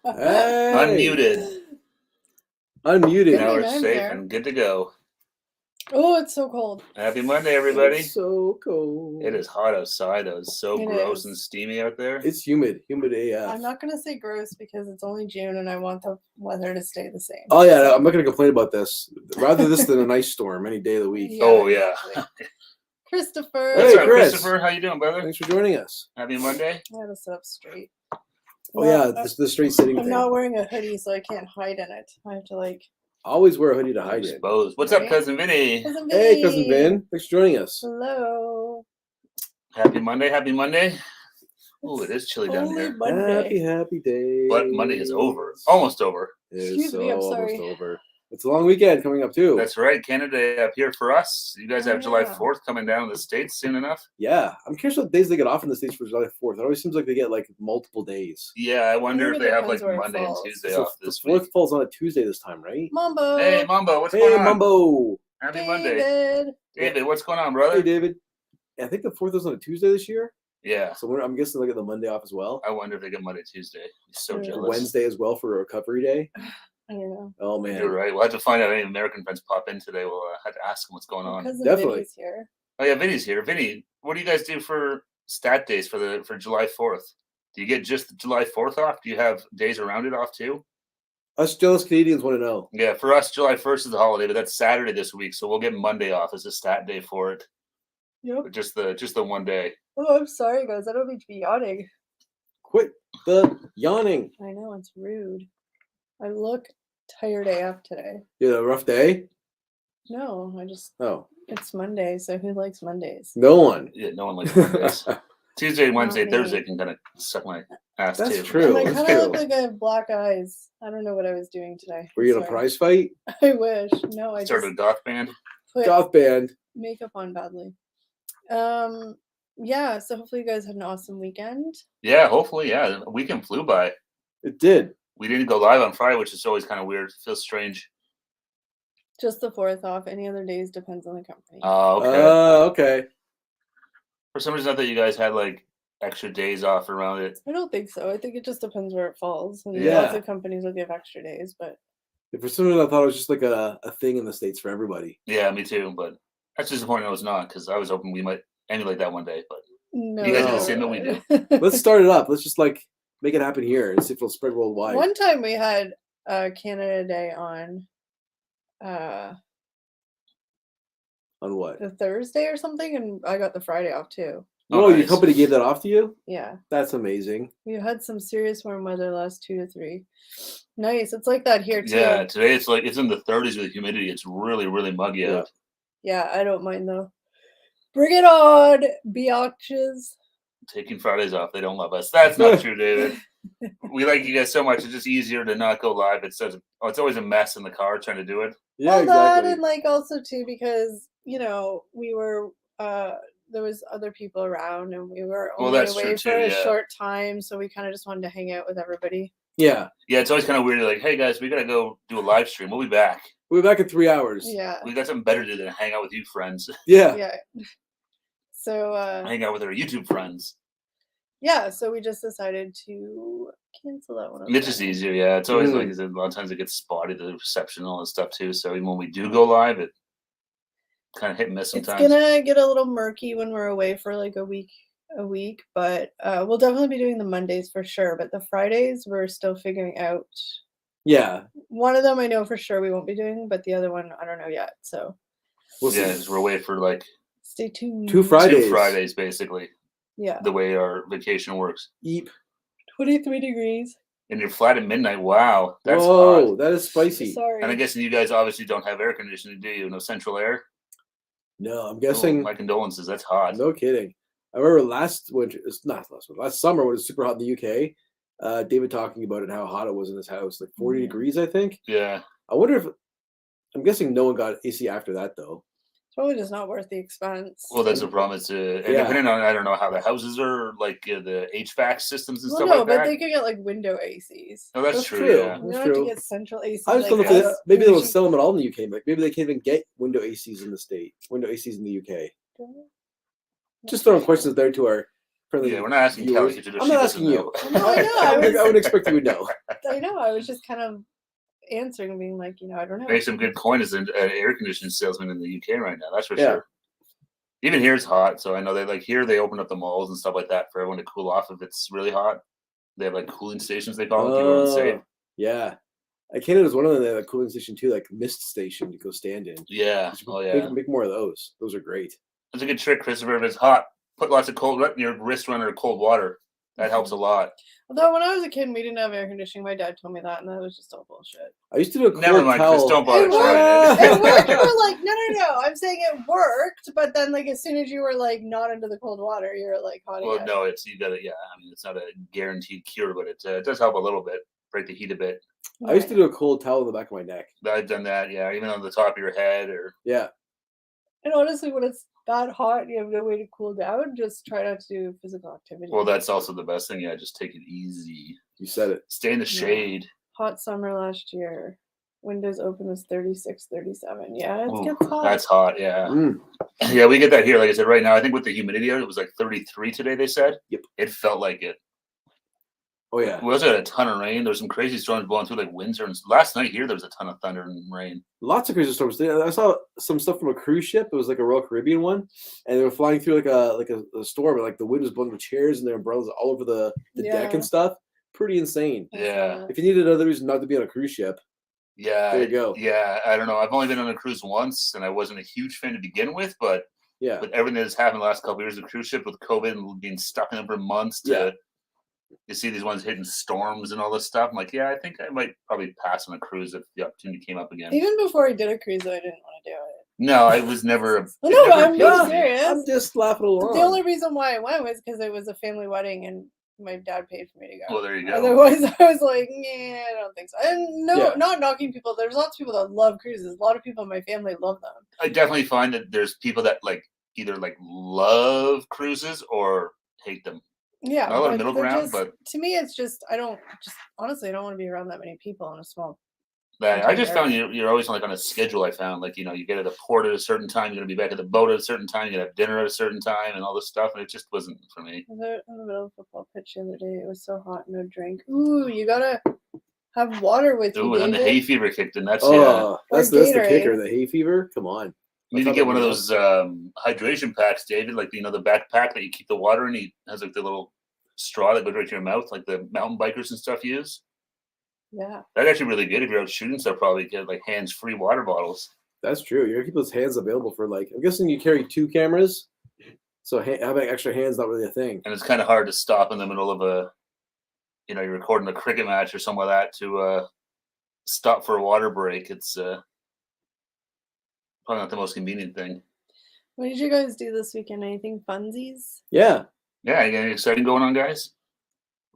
Unmuted. Unmuted. Now we're I'm safe there. and good to go. Oh, it's so cold. Happy Monday, everybody. It's so cold. It is hot outside, though. It's so It gross is. and steamy out there. It's humid. Humid AF. I'm not going to say gross because it's only June and I want the weather to stay the same. Oh, yeah. I'm not going to complain about this. Rather this than an ice storm any day of the week. Yeah, Oh, yeah. exactly. Christopher. Hey, What's up, Chris. Christopher? How you doing, brother? Thanks for joining us. Happy Monday. I had to sit up straight. Oh, yeah. The straight sitting I'm thing. not wearing a hoodie, so I can't hide in it. I have to, like... Always wear a hoodie to hide it. Exposed. What's up, Right? Cousin Vinny? Cousin Hey, Vinny. Cousin Vin. Thanks for joining us. Hello. Happy Monday. Happy Monday. Oh, it is chilly down Only here. Monday. Happy day. But Monday is over. Almost over. It is Excuse me, I'm almost sorry. over. It's a long weekend coming up, too. That's right. Canada Day up here for us. You guys have Oh, July yeah. 4th coming down in the States soon enough. Yeah. I'm curious what days they get off in the States for July 4th. It always seems like they get, like, multiple days. Yeah, I wonder think if it they have like depends where it Monday and falls. Tuesday So off the this 4th week. falls on a Tuesday this time, right? Mombo. Hey, Mombo, what's Hey, going on? Mumbo. Happy Monday. David. David, what's going on, Hey, brother? David. I think the 4th was on a Tuesday this year. Yeah, So I'm guessing they'll get the Monday off as well. I wonder if they get Monday, Tuesday. I'm so Yeah. jealous. Wednesday as well for a recovery day. I don't know. Oh, man. You're right. We'll have to find out if any American friends pop in today. We'll have to ask them what's going on. Cousin Definitely. Vinny's here. Oh yeah, Vinny's here. Vinny, what do you guys do for stat days for July 4th? Do you get just July 4th off? Do you have days around it off too? Us jealous Canadians want to know. Yeah, for us, July 1st is the holiday, but that's Saturday this week, so we'll get Monday off as a stat day for it. Yep. But just the one day. Oh, I'm sorry, guys. I don't mean to be yawning. Quit the yawning. I know, it's rude. I look tired AF today. You had a rough day? No, Oh, it's Monday, so who likes Mondays? no one. Yeah, no one likes Mondays. Tuesday, Wednesday, me. Thursday can kind of suck my ass That's too. true. And I That's kind true. of look like I have black eyes. I don't know what I was doing today. Were you in a Sorry. prize fight? I wish. No, I Started just a goth band. put Goth band. makeup on badly. Yeah, so hopefully you guys had an awesome weekend. Yeah, hopefully, yeah. The weekend flew by. It did. We didn't go live on Friday, which is always kind of weird. It feels strange. Just the 4th off. Any other days depends on the company. Oh, okay. Okay. For some reason, I thought you guys had like extra days off around it. I don't think so. I think it just depends where it falls. And Yeah. lots of companies will give extra days, but For some reason, I thought it was just like a thing in the States for everybody. Yeah, me too. But that's disappointing. It was not because I was hoping we might emulate that one day. But no. you guys did the same that we did. Let's start it up. Let's just like make it happen here and see if it'll spread worldwide. One time we had Canada Day on On what? the Thursday or something, and I got the Friday off too. Oh, Oh, your nice. company gave that off to you? Yeah. That's amazing. We had some serious warm weather last 2 to 3. Nice. It's like that here too. Yeah, today it's like it's in the 30s with humidity. It's really, really muggy Yeah. out. Yeah, I don't mind though. Bring it on, biatches. Taking Fridays off, they don't love us. That's not true, David. We like you guys so much. It's just easier to not go live. It's always a mess in the car trying to do it. Yeah, Well, that exactly. and like also too because we were there was other people around and we were Well, only that's away true for too, a yeah. short time, so we kind of just wanted to hang out with everybody. Yeah. Yeah, it's always kind of weird. Like, hey guys, we gotta go do a live stream. We'll be back. We'll be back in 3 hours. Yeah. We got something better to do than hang out with you friends. Yeah. Yeah. So Hang out with our YouTube friends. yeah, so we just decided to cancel that one. It's just easier, yeah. It's always like a lot of times it gets spotty, the reception and all that stuff too. So even when we do go live, it kind of hit and miss sometimes. It's gonna get a little murky when we're away for like a week, but we'll definitely be doing the Mondays for sure. But the Fridays we're still figuring out. Yeah. One of them I know for sure we won't be doing, but the other one I don't know yet. So We'll Yeah, see. because we're away for like stay tuned. 2 Fridays. 2 Fridays basically, Yeah. the way our vacation works. Eep. 23 degrees. And you're flat at midnight. Wow, that's Whoa, hot. that is spicy. Sorry. And I'm guessing you guys obviously don't have air conditioning, do you? No central air? No, I'm Oh, guessing. my condolences. That's hot. No kidding. I remember last winter, it's not last winter, last summer when it was super hot in the UK. David talking about it, how hot it was in his house, like 40 Mhm. degrees, I think. Yeah. I wonder if I'm guessing no one got AC after that though. It's probably just not worth the expense. Well, that's the problem. It's and Yeah. depending on I don't know how the houses are, like the HVAC systems and well, stuff no, like but that. they could get like window ACs. Oh, that's, That's true. true. Yeah. You That's don't have true. to get central AC. I just like don't know if us. maybe We they'll should- sell them at all in the UK. Like maybe they can't even get window ACs in the state. Window ACs in the UK. Just throwing questions there to our for the Yeah, we're not asking viewers. Kelly. I'm not asking you. No, I know. I would expect you would know. I know. I was just kind of answering, being like, I don't know. Make some good coin as an air conditioning salesman in the UK right now. That's for Yeah. sure. Even here it's hot, so I know they open up the malls and stuff like that for everyone to cool off if it's really hot. They have like cooling stations they call it. People are unsafe. Yeah. Canada's one of them. They have a cooling station too, like mist station to go stand in. Yeah. Oh yeah. Make more of those. Those are great. That's a good trick, Christopher. If it's hot, put lots of let your wrist run under cold water. That helps a lot. Although when I was a kid, we didn't have air conditioning. My dad told me that, and that was just all bullshit. I used to do a cold Never mind, towel. Chris. Don't bother It trying It it. worked for like no. I'm saying it worked, but then like as soon as you were like not into the cold water, you're like hot Well, again. no, you got to. Yeah, I mean, it's not a guaranteed cure, but it does help a little bit, break the heat a bit. I used to do a cold towel in the back of my neck. I've done that. Yeah, even on the top of your head or. Yeah. And honestly, when it's that hot, you have no way to cool down. Just try not to do physical activity. Well, that's also the best thing. Yeah, just take it easy. You said it. Stay in the shade. Hot summer last year. Windows open was 36, 37. Yeah, it gets hot. That's hot. Yeah. Mm. Yeah, we get that here. Like I said, right now, I think with the humidity, it was like 33 today. They said. Yep. It felt like it. Oh yeah. We also had a ton of rain. There was some crazy storms blowing through, like winds. Last night here, there was a ton of thunder and rain. Lots of crazy storms. I saw some stuff from a cruise ship. It was like a Royal Caribbean one, and they were flying through like a storm, and like the wind was blowing the chairs and their umbrellas all over the deck and stuff. Pretty insane. Yeah. If you needed another reason not to be on a cruise ship, Yeah. there you go. Yeah. I don't know. I've only been on a cruise once, and I wasn't a huge fan to begin with, but yeah, with everything that's happened the last couple of years, the cruise ship with COVID and being stuck in them for months to you see these ones hitting storms and all this stuff. I'm like, yeah, I think I might probably pass on a cruise if the opportunity came up again. Even before I did a cruise, I didn't want to do it. No, I was never. No, I'm being serious. I'm just laughing along. The only reason why I went was because it was a family wedding and my dad paid for me to go. Well, there you go. Otherwise, I was like, yeah, I don't think so. And not knocking people. There's lots of people that love cruises. A lot of people in my family love them. I definitely find that there's people that either love cruises or hate them. Yeah, not a lot of middle ground, but to me, it's just honestly, I don't want to be around that many people in a small. I just found you're always on a schedule. I found you get at a port at a certain time, you're gonna be back at the boat at a certain time, you're gonna have dinner at a certain time, and all this stuff, and it just wasn't for me. I was in the middle of a football pitch the other day. It was so hot, no drink. Ooh, you gotta have water with you. Ooh, and then the hay fever kicked in. That's that's the kicker. The hay fever. Come on. You need to get one of those hydration packs, David. The backpack that you keep the water in. It has the little straw that goes right to your mouth, like the mountain bikers and stuff use. Yeah. That's actually really good if you're out shooting stuff. Probably get hands-free water bottles. That's true. You gotta keep those hands available for I'm guessing you carry 2 cameras, so having extra hands not really a thing. And it's kind of hard to stop in the middle of you're recording a cricket match or something like that to stop for a water break. It's probably not the most convenient thing. What did you guys do this weekend? Anything funsies? Yeah. Yeah, you got anything exciting going on, guys?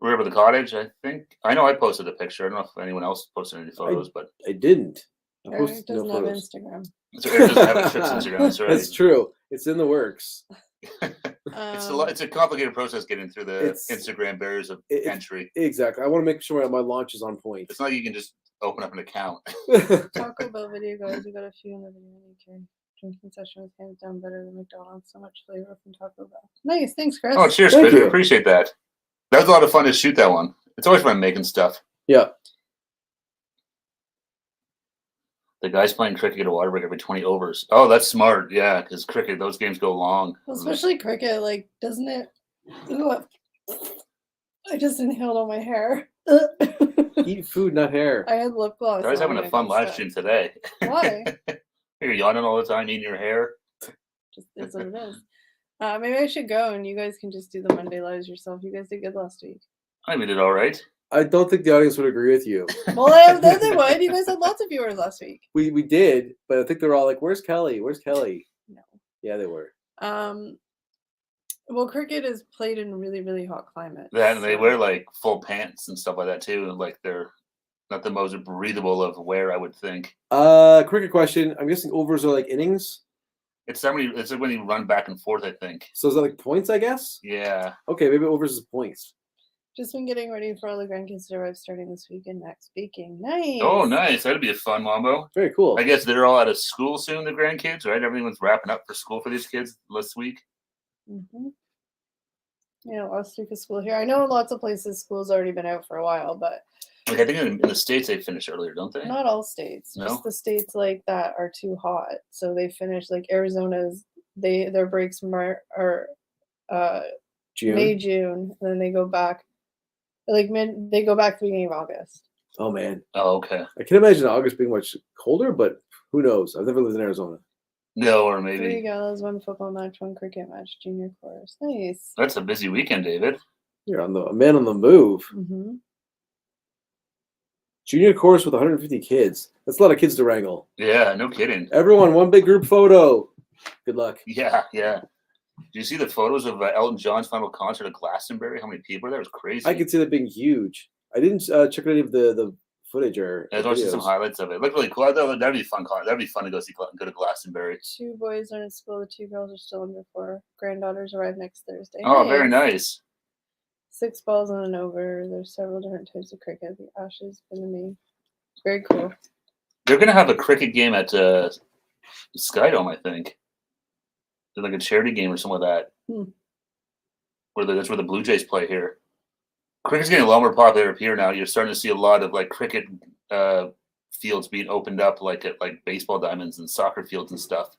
We're over the cottage, I think. I know I posted a picture. I don't know if anyone else posted any photos, but I didn't. Eric doesn't have Instagram. So Eric doesn't have a trip's Instagram. That's right. That's true. It's in the works. It's a complicated process getting through the Instagram barriers of entry. Exactly. I want to make sure my launch is on point. It's not like you can just open up an account. Taco Bell video, guys. We got a few in the video. Drinking session was hands down better than McDonald's. So much flavor from Taco Bell. Nice. Thanks, Chris. Oh, cheers, Chris. I appreciate that. That was a lot of fun to shoot that one. It's always fun making stuff. Yeah. The guys playing cricket get a water break every 20 overs. Oh, that's smart. Yeah, because cricket, those games go long. Well, especially cricket, doesn't it? Ooh, I just inhaled on my hair. Eat food, not hair. I had lip gloss. I was having a fun live stream today. Why? You're yawning all the time, eating your hair. Just is what it is. Maybe I should go and you guys can just do the Monday lives yourself. You guys did good last week. I did all right. I don't think the audience would agree with you. Well, they would. You guys had lots of viewers last week. We did, but I think they're all like, "Where's Kelly? Where's Kelly?" No. Yeah, they were. Well, cricket is played in really, really hot climates. Yeah, and they wear full pants and stuff like that too, and they're not the most breathable of wear, I would think. Cricket question. I'm guessing overs are innings. It's when you run back and forth, I think. So is that points? I guess. Yeah. Okay, maybe overs is points. Just been getting ready for all the grandkids to arrive starting this weekend. Next speaking. Nice. Oh, nice. That'd be a fun Mombo. Very cool. I guess they're all out of school soon, the grandkids, right? Everyone's wrapping up for school for these kids this week. Mm-hmm. Yeah, last week of school here. I know in lots of places school's already been out for a while, but Like I think in the States they finish earlier, don't they? not all states. No? Just the states like that are too hot. So they finish like Arizona's their breaks are June. May, June, and then they go back they go back to the beginning of August. Oh man, Oh, okay. I can imagine August being much colder, but who knows? I've never lived in Arizona. No, or 3 maybe galas, 1 football match, 1 cricket match, junior course. Nice. that's a busy weekend, David. You're a man on the move. Mm-hmm. Junior course with 150 kids. That's a lot of kids to wrangle. Yeah, no kidding. Everyone, one big group photo. Good luck. Yeah. Do you see the photos of Elton John's final concert at Glastonbury? How many people were there? It was crazy. I could see that being huge. I didn't check any of the footage or. I was watching some highlights of it. It looked really cool. That'd be fun. That'd be fun to go to Glastonbury. 2 boys are in school. The 2 girls are still under 4. Granddaughters arrive next Thursday. Oh, very nice. 6 balls and an over. There's several different types of cricket. The Ashes, Vinny. Very cool. They're gonna have a cricket game at Skydome, I think. They're like a charity game or something like that. That's where the Blue Jays play here. Cricket's getting a lot more popular up here now. You're starting to see a lot of like cricket fields being opened up, like at like baseball diamonds and soccer fields and stuff.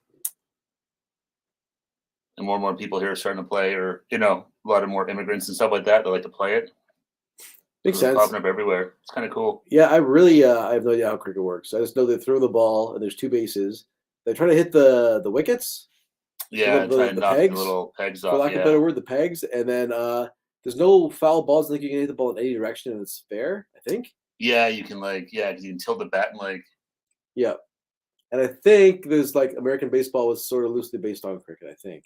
And more people here are starting to play, or a lot of more immigrants and stuff like that. They like to play it. Makes It's sense. popping up everywhere. It's kind of cool. Yeah, I really I have no idea how cricket works. I just know they throw the ball and there's 2 bases. They try to hit the wickets. Yeah, the try and knock pegs, the little pegs for off. lack of a better word, the pegs, and then there's no foul balls. I think you can hit the ball in any direction and it's fair. I think. Yeah, you can because you can tilt the bat and Yeah, and I think there's like American baseball was sort of loosely based on cricket. I think.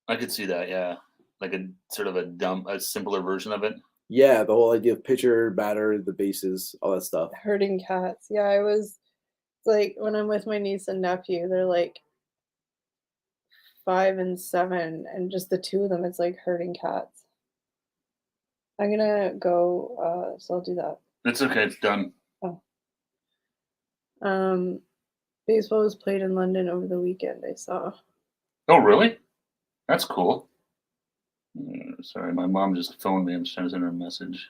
I could see that. Yeah, like a sort of a simpler version of it. Yeah, the whole idea of pitcher, batter, the bases, all that stuff. Herding cats. Yeah, I was like when I'm with my niece and nephew, they're like 5 and 7, and just the 2 of them, it's like herding cats. I'm gonna go, so I'll do that. It's okay. It's done. Baseball was played in London over the weekend. I saw. Oh, really? That's cool. Sorry, my mom just phoned me. I'm just trying to send her a message.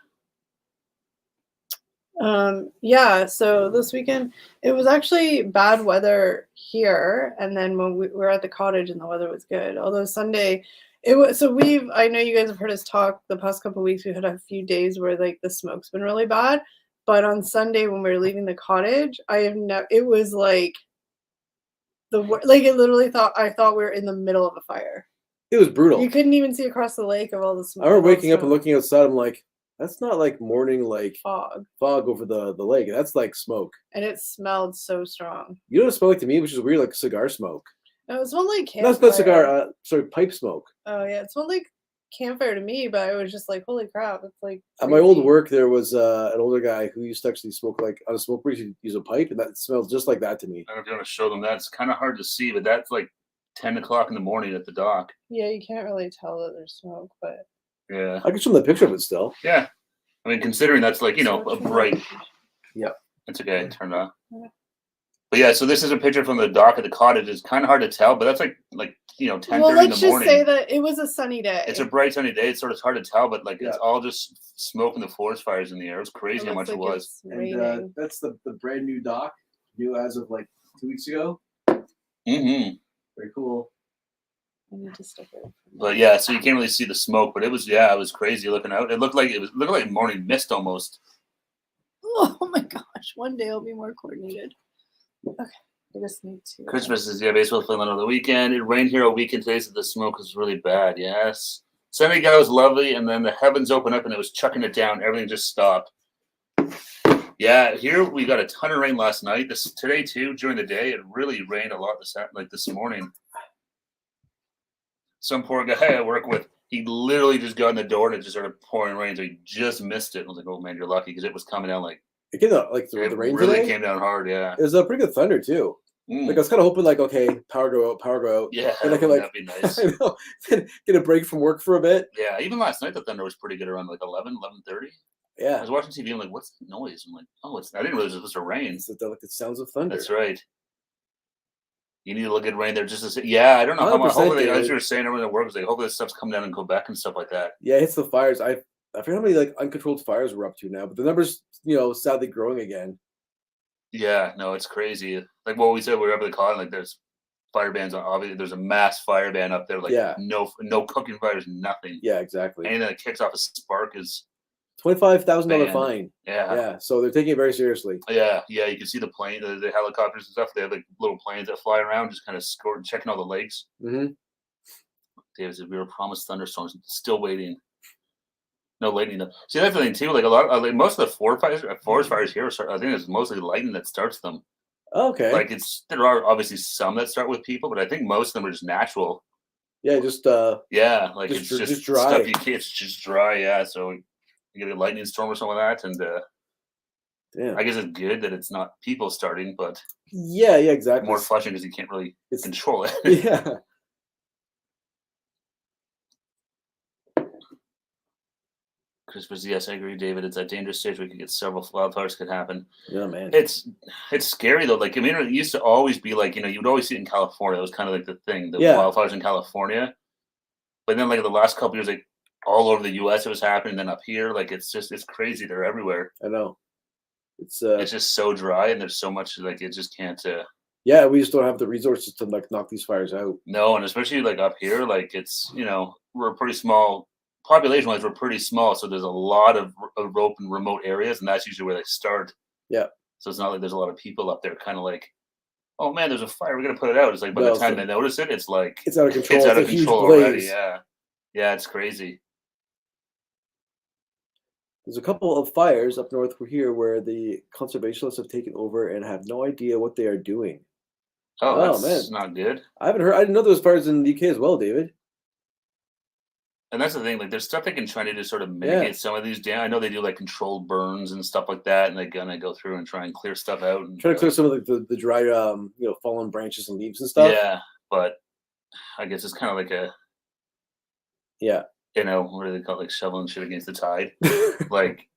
Yeah, so this weekend it was actually bad weather here, and then when we were at the cottage and the weather was good. Although Sunday it was, so I know you guys have heard us talk the past couple of weeks. We've had a few days where like the smoke's been really bad, but on Sunday when we were leaving the cottage, it was like it literally I thought we were in the middle of a fire. It was brutal. You couldn't even see across the lake of all the smoke. I remember waking up and looking outside. I'm like, that's not like morning like fog over the lake. That's like smoke. And it smelled so strong. You know what it smelled like to me, which is weird, like cigar smoke. No, it smelled like campfire. Not cigar, sorry, pipe smoke. Oh yeah, it smelled like campfire to me, but I was just like, holy crap, it's like At my old work, there was an older guy who used to actually smoke like on a smoke break. He'd use a pipe, and that smells just like that to me. I don't know if you want to show them that. It's kind of hard to see, but that's like 10 o'clock in the morning at the dock. Yeah, you can't really tell that there's smoke, but yeah, I can show them the picture of it still. Yeah, I mean, considering that's like a bright. Yeah, it's okay. Turn it off. Yeah. But yeah, so this is a picture from the dock at the cottage. It's kind of hard to tell, but that's like 10:30 well, in the morning. let's just say that it was a sunny day. It's a bright sunny day. It's sort of hard to tell, but it's all just smoke and the forest fires in the air. It was crazy how much it was. And that's the brand new dock, new as of like 2 weeks ago. Mm-hmm. Very cool. I need to stick it. But yeah, so you can't really see the smoke, but it was crazy looking out. It looked like morning mist almost. Oh my gosh! One day I'll be more coordinated. Okay, I just need to. Christmas is baseball playing on the weekend. It rained here all weekend today, so the smoke was really bad. Yes, Sunday guy was lovely, and then the heavens opened up and it was chucking it down. Everything just stopped. Yeah, here we got a ton of rain last night. Today too, during the day, it really rained a lot this morning. Some poor guy I work with, he literally just got in the door and it just started pouring rain. So he just missed it. I was like, "Oh man, you're lucky," because it was coming down it came out like the rain really today came down hard. Yeah, it was a pretty good thunder too. Like I was kind of hoping, like, okay, power go out. Yeah, and I could that'd be nice. I know, get a break from work for a bit. Yeah, even last night the thunder was pretty good around like 11:30. Yeah, I was watching TV. I'm like, "What's the noise?" I'm like, "Oh, I didn't realize it was supposed to rain." It's the delicate sounds of thunder. That's right. You need to look at rain there just to say, yeah, I don't know how much. 100%, Hopefully, as dude. you were saying, everyone that works, like, hopefully this stuff's come down in Quebec and stuff like that. Yeah, it hits the fires. I forget how many like uncontrolled fires we're up to now, but the numbers, sadly growing again. Yeah, no, it's crazy. Like what we said, we were up at the con, like there's fire bans on. Obviously, there's a mass fire ban up there. Like Yeah. no cooking fires, nothing. Yeah, exactly. Anything that kicks off a spark is $25,000 banned. fine. Yeah. Yeah, so they're taking it very seriously. Yeah, you can see the plane, the helicopters and stuff. They have like little planes that fly around, just kind of checking all the lakes. Mm-hmm. David said we were promised thunderstorms, still waiting. No lightning though. See, that's the thing too. Like a lot, like most of the forest fires here, I think it's mostly lightning that starts them. Okay. Like there are obviously some that start with people, but I think most of them are just natural. Yeah, just yeah, like just, it's just just dry. stuff you can't. It's just dry. Yeah, so you get a lightning storm or something like that, and damn. I guess it's good that it's not people starting, but yeah, exactly. more flushing because you can't really control it. Yeah. Christopher, yes, I agree, David. It's a dangerous stage where you could get several wildfires could happen. Yeah, man. It's scary though. Like, I mean, it used to always be like, you'd always see it in California. It was kind of like the thing, the wildfires in California. But then like the last couple years, like all over the US it was happening, then up here, like it's crazy. They're everywhere. I know. It's just so dry and there's so much like it just can't yeah, we just don't have the resources to like knock these fires out. No, and especially like up here, like it's we're pretty small. Population-wise, we're pretty small, so there's a lot of open remote areas, and that's usually where they start. Yeah. So it's not like there's a lot of people up there kind of like, oh man, there's a fire, we're going to put it out. It's like by the time they notice it, it's like it's out of control. It's out of control already, yeah. Yeah, it's crazy. There's a couple of fires up north here where the conservationists have taken over and have no idea what they are doing. Oh, that's not good. I didn't know there was fires in the UK as well, David. And that's the thing, like there's stuff they can try to do sort of mitigate some of these down. I know they do like controlled burns and stuff like that, and they're gonna go through and try and clear stuff out and try to clear some of the dry fallen branches and leaves and stuff. Yeah, but I guess it's kind of like a what do they call it, like shoveling shit against the tide. Like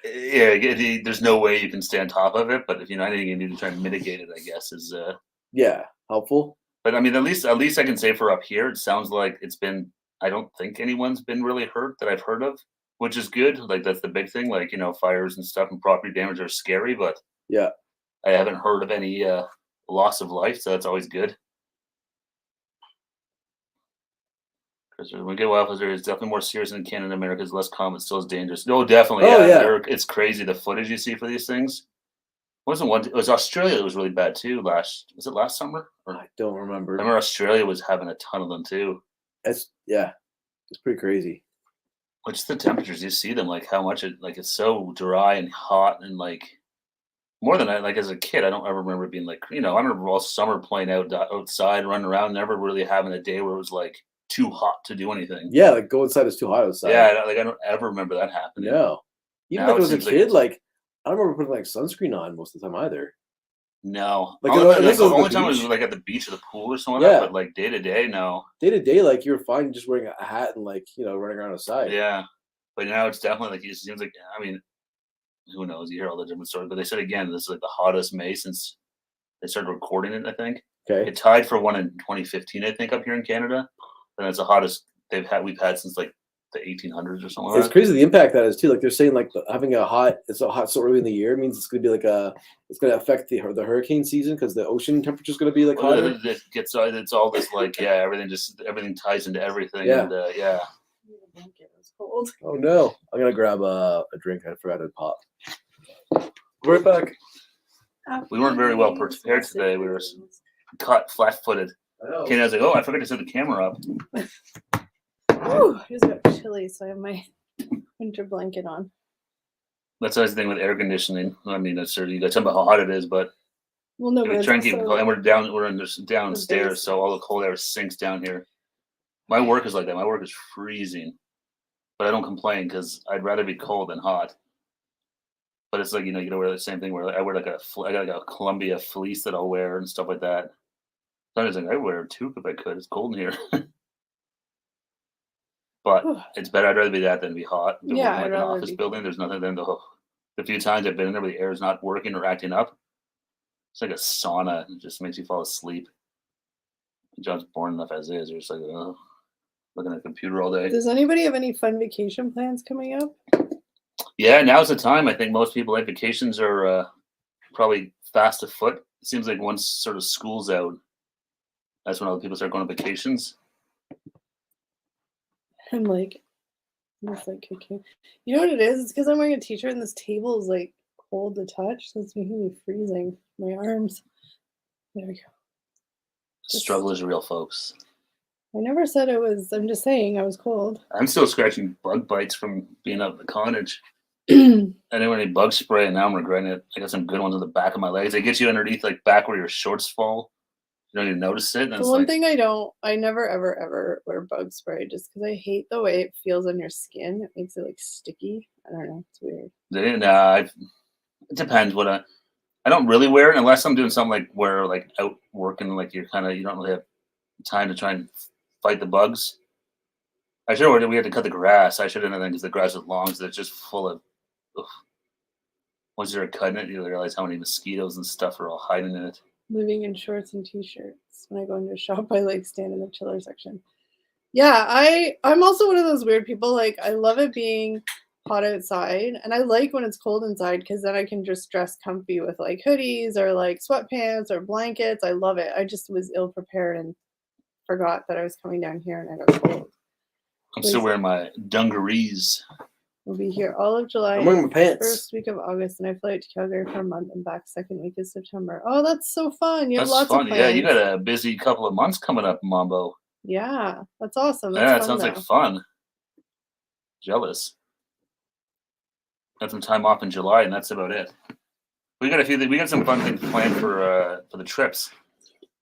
there's no way you can stay on top of it, but if anything you need to try and mitigate it, I guess is helpful. But I mean at least I can say for up here, it sounds like it's been, I don't think anyone's been really hurt that I've heard of, which is good. Like that's the big thing. Like, fires and stuff and property damage are scary, but I haven't heard of any loss of life, so that's always good. When we get wildfires, it's definitely more serious in Canada and America. It's less common, still as dangerous. No, definitely. It's crazy the footage you see for these things. It was Australia that was really bad too. Was it last summer? I don't remember. I remember Australia was having a ton of them too. It's pretty crazy. Which the temperatures you see them, like how much it's so dry and hot, and like more than that, like as a kid, I don't ever remember being like, I remember all summer playing outside, running around, never really having a day where it was like too hot to do anything. Yeah, like go inside is too hot outside. Yeah, like I don't ever remember that happening. No. Even like as a kid, like I don't remember putting like sunscreen on most of the time either. No, like the only time was like at the beach or the pool or something. But like day to day, no. Day to day, like you're fine just wearing a hat and like running around outside. Yeah, but now it's definitely like it seems like, I mean, who knows? You hear all the different stories, but they said again this is like the hottest May since they started recording it. I think. Okay. It tied for one in 2015, I think, up here in Canada, and it's the hottest we've had since like the 1800s or something. It's crazy the impact that is too. Like they're saying, like having it's so hot so early in the year means it's going to be like it's going to affect the hurricane season because the ocean temperature is going to be like hotter. It's all this like everything ties into everything. Yeah. And, The blanket was cold. Oh no! I'm gonna grab a drink. I forgot to pop. We're back. We weren't very well prepared today. We were caught flat-footed. Okay, I was like, oh, I forgot to set the camera up. Ooh, it was a bit chilly, so I have my winter blanket on. That's always the thing with air conditioning. I mean, that's sort of, you got to tell me how hot it is, but We're trying to keep it cold, and we're downstairs, so all the cold air sinks down here. My work is like that. My work is freezing, but I don't complain because I'd rather be cold than hot. But it's like, you gotta wear the same thing where I wear I got like a Columbia fleece that I'll wear and stuff like that. Sometimes I'd wear a toque if I could. It's cold in here. But it's better. I'd rather be that than be hot. Yeah, like an office building. There's nothing than the few times I've been in there where the air is not working or acting up. It's like a sauna. It just makes you fall asleep. John's bored enough as is. You're just like, looking at a computer all day. Does anybody have any fun vacation plans coming up? Yeah, now's the time. I think most people like vacations are probably fast afoot. It seems like once sort of school's out, that's when all the people start going on vacations. I'm like, okay. You know what it is? It's because I'm wearing a t-shirt and this table is like cold to touch, so it's making me freezing. My arms. There we go. Struggle is real, folks. I never said it was. I'm just saying I was cold. I'm still scratching bug bites from being out at the cottage. I didn't wear any bug spray, and now I'm regretting it. I got some good ones on the back of my legs. They get you underneath, like back where your shorts fall. You don't even notice it. The one thing I never ever wear bug spray just because I hate the way it feels on your skin. It makes it like sticky. I don't know. It's weird. It depends what I don't really wear it unless I'm doing something like where like out working, like you don't really have time to try and fight the bugs. I should have we had to cut the grass. I should have done that because the grass is long, so it's just full of. Ugh. Once you're cutting it, you realize how many mosquitoes and stuff are all hiding in it. Living in shorts and t-shirts. When I go into a shop, I like stand in the chiller section. Yeah, I'm also one of those weird people. Like I love it being hot outside, and I like when it's cold inside because then I can just dress comfy with like hoodies or like sweatpants or blankets. I love it. I just was ill prepared and forgot that I was coming down here and I got cold. I'm still wearing my dungarees. We'll be here all of July. I'm wearing my pants. First week of August, and I fly out to Calgary for a month and back second week of September. Oh, that's so fun! You have lots of plans. Yeah, you got a busy couple of months coming up, Mombo. Yeah, that's awesome. That's yeah, it fun, sounds like fun. Jealous. Got some time off in July, and that's about it. We got some fun things planned for the trips.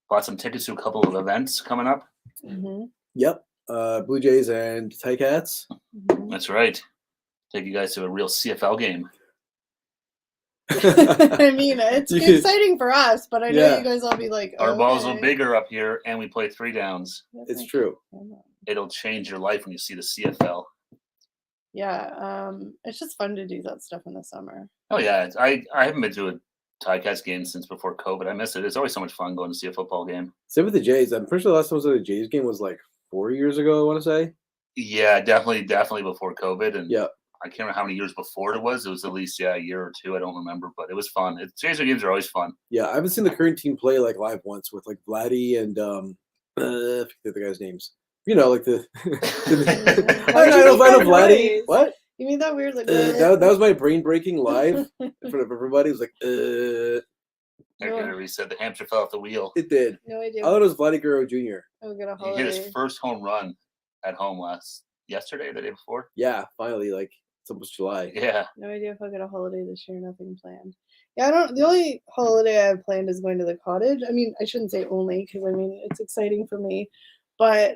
Bought some tickets to a couple of events coming up. Mm-hmm. Yep. Blue Jays and Ticats. Mm-hmm. That's right. Take you guys to a real CFL game. I mean, it's exciting for us, but I know you guys will be like, our balls are bigger up here, and we play 3 downs. It's true. It'll change your life when you see the CFL. Yeah, it's just fun to do that stuff in the summer. Oh yeah, I haven't been to a Ticats game since before COVID. I miss it. It's always so much fun going to see a football game. Same with the Jays. I'm pretty sure the last time I was at a Jays game was like 4 years ago, I want to say. Yeah, definitely before COVID. And yeah. I can't remember how many years before it was. It was at least a year or 2. I don't remember, but it was fun. Jays games are always fun. Yeah, I haven't seen the current team play like live once with like Vladdy and I forget the guys' names. You know, like the. I know Vladdy. What? You mean that weird like that was my brain breaking live in front of everybody. It was like They're gonna reset. The hamster fell off the wheel. It did. No idea. I thought it was Vladdy Guerrero Jr. Oh, get a holiday. He hit his first home run at home yesterday or the day before. Yeah, finally, like it's almost July. Yeah. No idea if I'll get a holiday this year. Nothing planned. Yeah, the only holiday I have planned is going to the cottage. I mean, I shouldn't say only because I mean it's exciting for me, but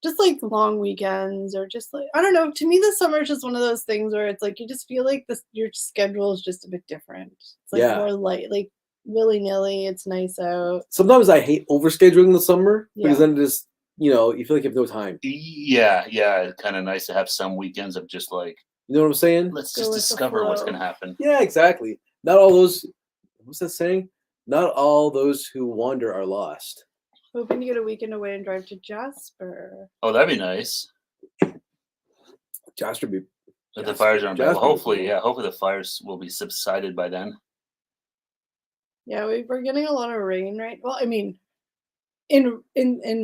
just like long weekends or just like I don't know. To me, the summer is just one of those things where it's like you just feel like your schedule is just a bit different. It's like more light, like willy nilly. It's nice out. Sometimes I hate overscheduling the summer because then just you feel like you have no time. Yeah. It's kind of nice to have some weekends of just like you know what I'm saying. Let's just discover what's gonna happen. Yeah, exactly. Not all those. What's that saying? Not all those who wander are lost. Hoping to get a weekend away and drive to Jasper. Oh, that'd be nice. Jasper be. But the fires aren't bad. Well, hopefully the fires will be subsided by then. Yeah, we're getting a lot of rain, right? Well, I mean, in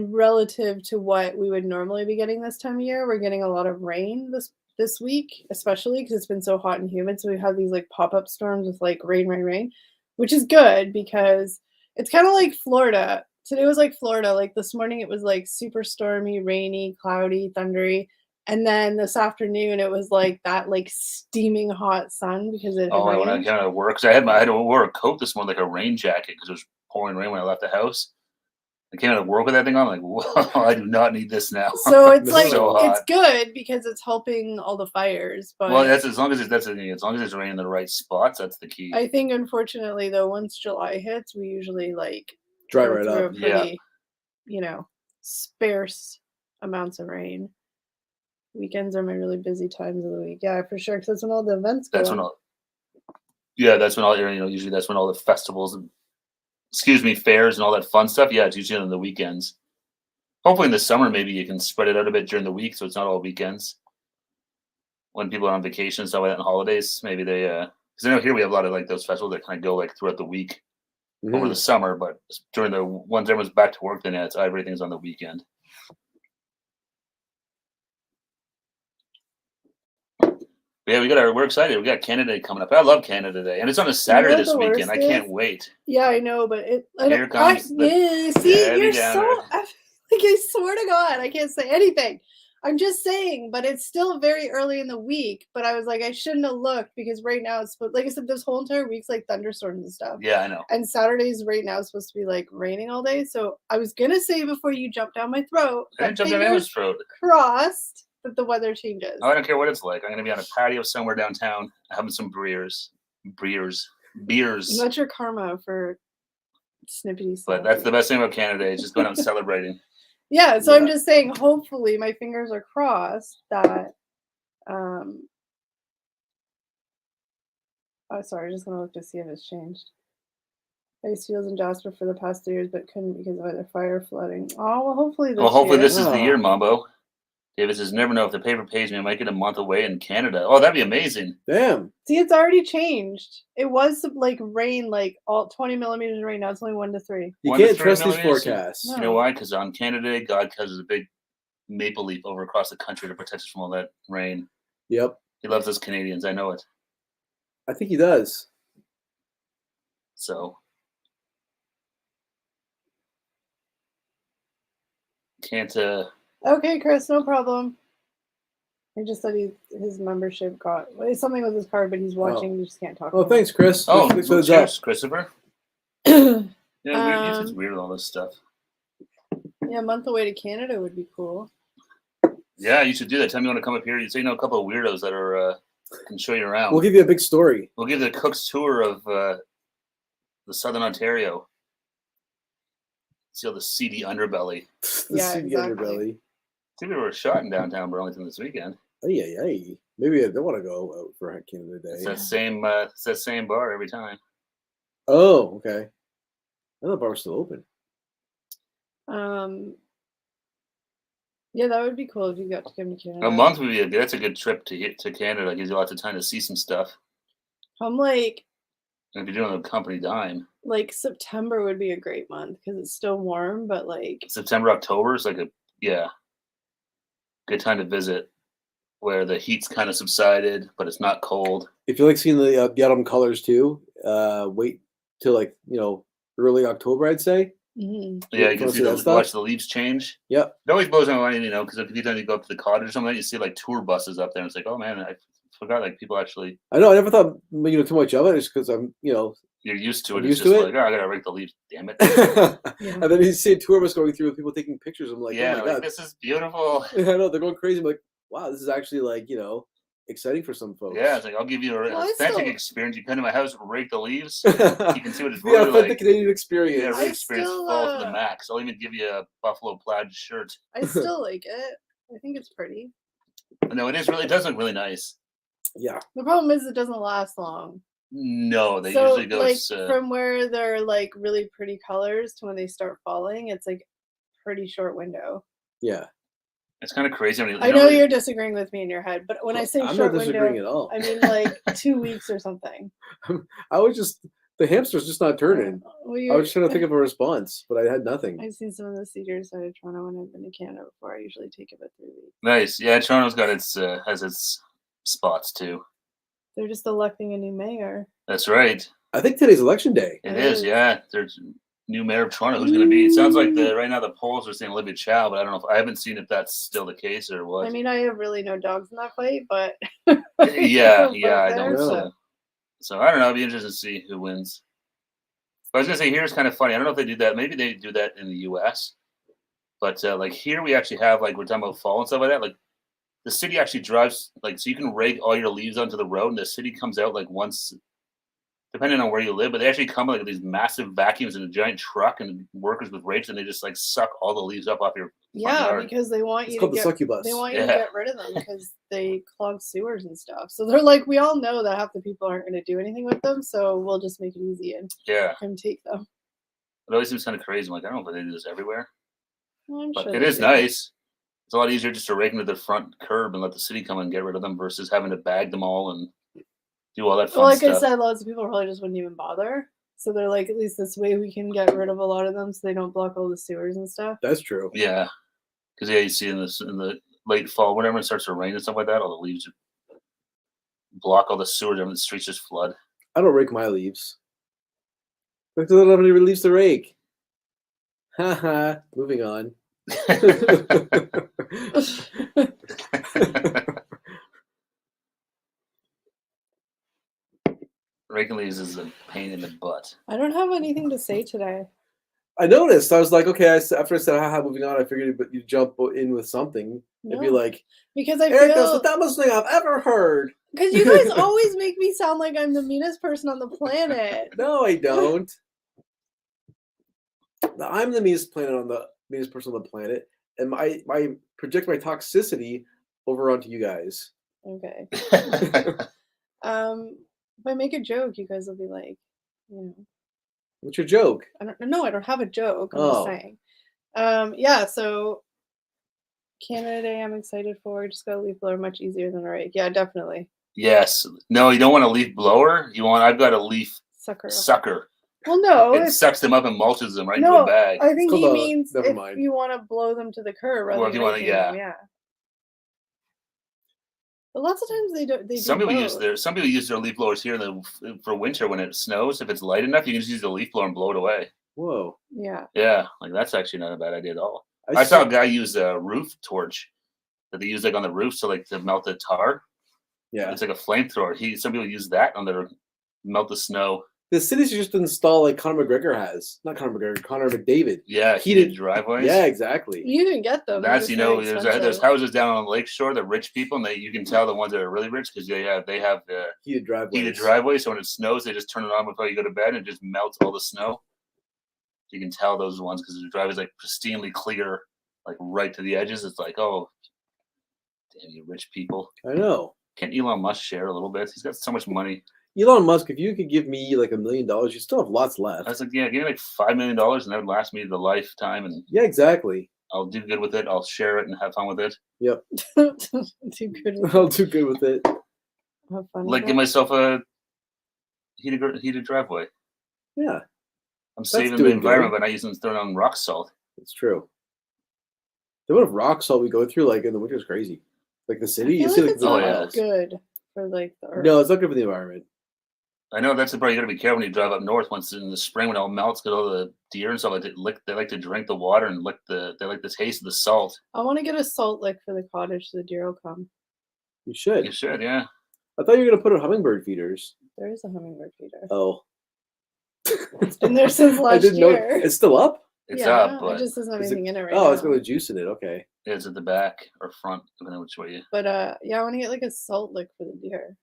relative to what we would normally be getting this time of year, we're getting a lot of rain this week, especially because it's been so hot and humid. So we have these like pop-up storms with like rain, which is good because it's kind of like Florida. Today was like Florida. Like this morning it was like super stormy, rainy, cloudy, thundery. And then this afternoon it was like that like steaming hot sun because it I went out to work because I had to wear a coat this morning, like a rain jacket because it was pouring rain when I left the house. I came out of work with that thing on, like, whoa, I do not need this now. So it's like it's good because it's helping all the fires. But that's as long as it's raining in the right spots, that's the key. I think unfortunately though, once July hits, we usually like dry right up. Pretty, sparse amounts of rain. Weekends are my really busy times of the week. Yeah, for sure. Because that's when all the events go. Usually that's when all the festivals and fairs and all that fun stuff. Yeah, it's usually on the weekends. Hopefully in the summer, maybe you can spread it out a bit during the week, so it's not all weekends. When people are on vacation and stuff like that, and holidays, maybe they. Because I know here we have a lot of like those festivals that kind of go like throughout the week over the summer, but during the once everyone's back to work, then yeah, everything's on the weekend. Yeah, we're excited. We got Canada Day coming up. I love Canada Day, and it's on a Saturday this weekend. I can't wait. Yeah, I know, but Here comes see, you're so like, I swear to God, I can't say anything. I'm just saying, but it's still very early in the week. But I was like, I shouldn't have looked because right now it's like I said, this whole entire week's like thunderstorms and stuff. Yeah, I know. And Saturdays right now is supposed to be like raining all day. So I was gonna say before you jump down my throat, I didn't jump down anyone's throat. Crossed that the weather changes. Oh, I don't care what it's like. I'm gonna be on a patio somewhere downtown having some beers. That's your karma for snippety stuff. But that's the best thing about Canada Day, is just going out and celebrating. Yeah, so I'm just saying, hopefully, my fingers are crossed that. Oh, sorry, I'm just gonna look to see if it's changed. Ice fields in Jasper for the past 3 years, but couldn't because of either fire or flooding. Oh, well, hopefully this is the year, Mombo. David says, never know if the paper pays me, I might get a month away in Canada. Oh, that'd be amazing. Damn. See, it's already changed. It was like rain, like all 20 millimeters right now. It's only 1 to 3. You can't trust these forecasts. No. You know why? Because on Canada Day, God causes a big maple leaf over across the country to protect us from all that rain. Yep. He loves us Canadians. I know it. I think he does. So. Can't, Okay, Chris, no problem. He just said his membership got something with his card, but he's watching. You just can't talk. Oh, thanks, Chris. Oh, cheers, Christopher. Yeah, it's just weird with all this stuff. Yeah, a month away to Canada would be cool. Yeah, you should do that. Tell me you want to come up here. You say you know a couple of weirdos that are can show you around. We'll give you a big story. We'll give the Cook's tour of the Southern Ontario. See all the seedy underbelly. The seedy underbelly. See, we were shot in downtown Burlington this weekend. Maybe I don't want to go out for Canada Day. It's that same bar every time. Oh, okay. I thought the bar was still open. Yeah, that would be cool if you got to come to Canada. A month would be that's a good trip to Canada. Gives you lots of time to see some stuff. I'm like. And if you're doing a company dime. Like September would be a great month because it's still warm, but like September, October is like good time to visit, where the heat's kind of subsided, but it's not cold. If you like seeing the autumn colors too, wait till like early October, I'd say. Mm-hmm. Yeah, you can watch the leaves change. Yep. It always blows my mind, because if you go up to the cottage or something, you see like tour buses up there, and it's like, oh man, I forgot like people actually. I know. I never thought too much of it, just because I'm You're used to it. It's just like, oh, I gotta rake the leaves. Damn it. And then you see a tour bus going through with people taking pictures. I'm like, yeah, oh my God, this is beautiful. I know, they're going crazy. I'm like, wow, this is actually like exciting for some folks. Yeah, it's like I'll give you an authentic experience. You come to my house, rake the leaves. You can see what it's the really authentic like. Canadian experience. Yeah, really experience full to the max. I'll even give you a buffalo plaid shirt. I still like it. I think it's pretty. No, it does look really nice. Yeah. The problem is it doesn't last long. No, they usually go like from where they're like really pretty colors to when they start falling, it's like pretty short window. Yeah. It's kind of crazy. I know you're disagreeing with me in your head, but when I say I'm short not disagreeing window, at all. I mean like 2 weeks or something. I was just the hamster's just not turning. I was trying to think of a response, but I had nothing. I've seen some of the cedar side of Toronto when I've been to Canada before. I usually take about 3 weeks. Nice. Yeah, Toronto's got has its spots too. They're just electing a new mayor. That's right. I think today's election day. It is, yeah. There's new mayor of Toronto. Who's going to be? It sounds like right now the polls are saying Olivia Chow, but I don't know I haven't seen if that's still the case or what. I mean, I have really no dogs in that fight, but yeah, I don't know. So I don't know. It'd be interesting to see who wins. But I was gonna say here's kind of funny. I don't know if they do that. Maybe they do that in the U.S. But like here we actually have like we're talking about fall and stuff like that. Like the city actually drives like so you can rake all your leaves onto the road, and the city comes out like once. Depending on where you live, but they actually come with like these massive vacuums in a giant truck and workers with rakes, and they just like suck all the leaves up off your front yard. Because they want you to get succubus. They want you to get rid of them because they clog sewers and stuff. So they're like, we all know that half the people aren't going to do anything with them, so we'll just make it easy and take them. It always seems kind of crazy. I'm like, I don't know if they do this everywhere, I'm but sure it they is do. nice. It's a lot easier just to rake them to the front curb and let the city come and get rid of them versus having to bag them all and do all that fun Well, like stuff. I said, lots of people probably just wouldn't even bother. So they're like, at least this way we can get rid of a lot of them, so they don't block all the sewers and stuff. That's true. Yeah, because you see in the late fall, whenever it starts to rain and stuff like that, all the leaves block all the sewers and the streets just flood. I don't rake my leaves. Because I don't have any leaves to rake. Haha. Moving on. Raking leaves is a pain in the butt. I don't have anything to say today. I noticed. I was like, okay. After I said, haha, moving on, I figured you'd jump in with something. It'd be No. like, Because I Eric, that's feel the dumbest thing I've ever heard. because you guys always make me sound like I'm the meanest person on the planet. No, I don't. I'm the meanest person on the planet, and I project my toxicity over onto you guys. Okay. If I make a joke, you guys will be like, you know. What's your joke? I don't have a joke. I'm Oh. just saying. Yeah, so Canada Day I'm excited for. Just got a leaf blower, much easier than a rake. Yeah, definitely. Yes. No, you don't want a leaf blower. I've got a leaf sucker. Well, no. It sucks them up and mulches them right into No, a bag. I think he means never if mind. you want to blow them to the curb rather Well, if than you wanna- raking them, yeah. But lots of times they don't. They Some do people both. some people use their leaf blowers here for winter when it snows. If it's light enough, you can just use the leaf blower and blow it away. Whoa. Yeah. Yeah, like that's actually not a bad idea at all. I I saw a guy use a roof torch that they use like on the roof to melt the tar. Yeah. It's like a flamethrower. Some people use that on their melt the snow. The cities just install like Conor McGregor has. Not Conor McGregor, Conor McDavid. Yeah, Heated driveways. Yeah, exactly. You can get them. they're That's just very there's expensive. houses down on the lake shore, the rich people, and you can tell the ones that are really rich because they have the Heated driveways. heated driveway. So when it snows, they just turn it on before you go to bed and it just melts all the snow. You can tell those ones because the driveway's like pristinely clear, like right to the edges. It's like, oh, damn you rich people. I know. Can Elon Musk share a little bit? He's got so much money. Elon Musk, if you could give me like $1 million, you still have lots left. I was like, yeah, give me like $5 million and that would last me the lifetime and Yeah, exactly. I'll do good with it. I'll share it and have fun with it. Yep. Too good. With I'll do good with it. Have fun. Like with give it. myself a heated driveway. Yeah, I'm saving the doing environment good. by not using throwing on rock salt. it's true. The amount of rock salt we go through, like in the winter, is crazy. Like the I city, feel you see like like it's the not miles. good for like the earth. No, it's not good for the environment. I know that's the part you got to be careful when you drive up north. Once in the spring, when it all melts, because all the deer and stuff they like to drink the water and they like the taste of the salt. I want to get a salt lick for the cottage so the deer will come. You should. You should, yeah. I thought you were gonna put in hummingbird feeders. There is a hummingbird feeder. Oh, It's been there since I last didn't know. year. It's still up. It's yeah, up, but it just doesn't have Is it- anything in it right Oh, now. it's got the juice in it. Okay, it's at the back or front, depending on which way you. But yeah, I want to get like a salt lick for the deer.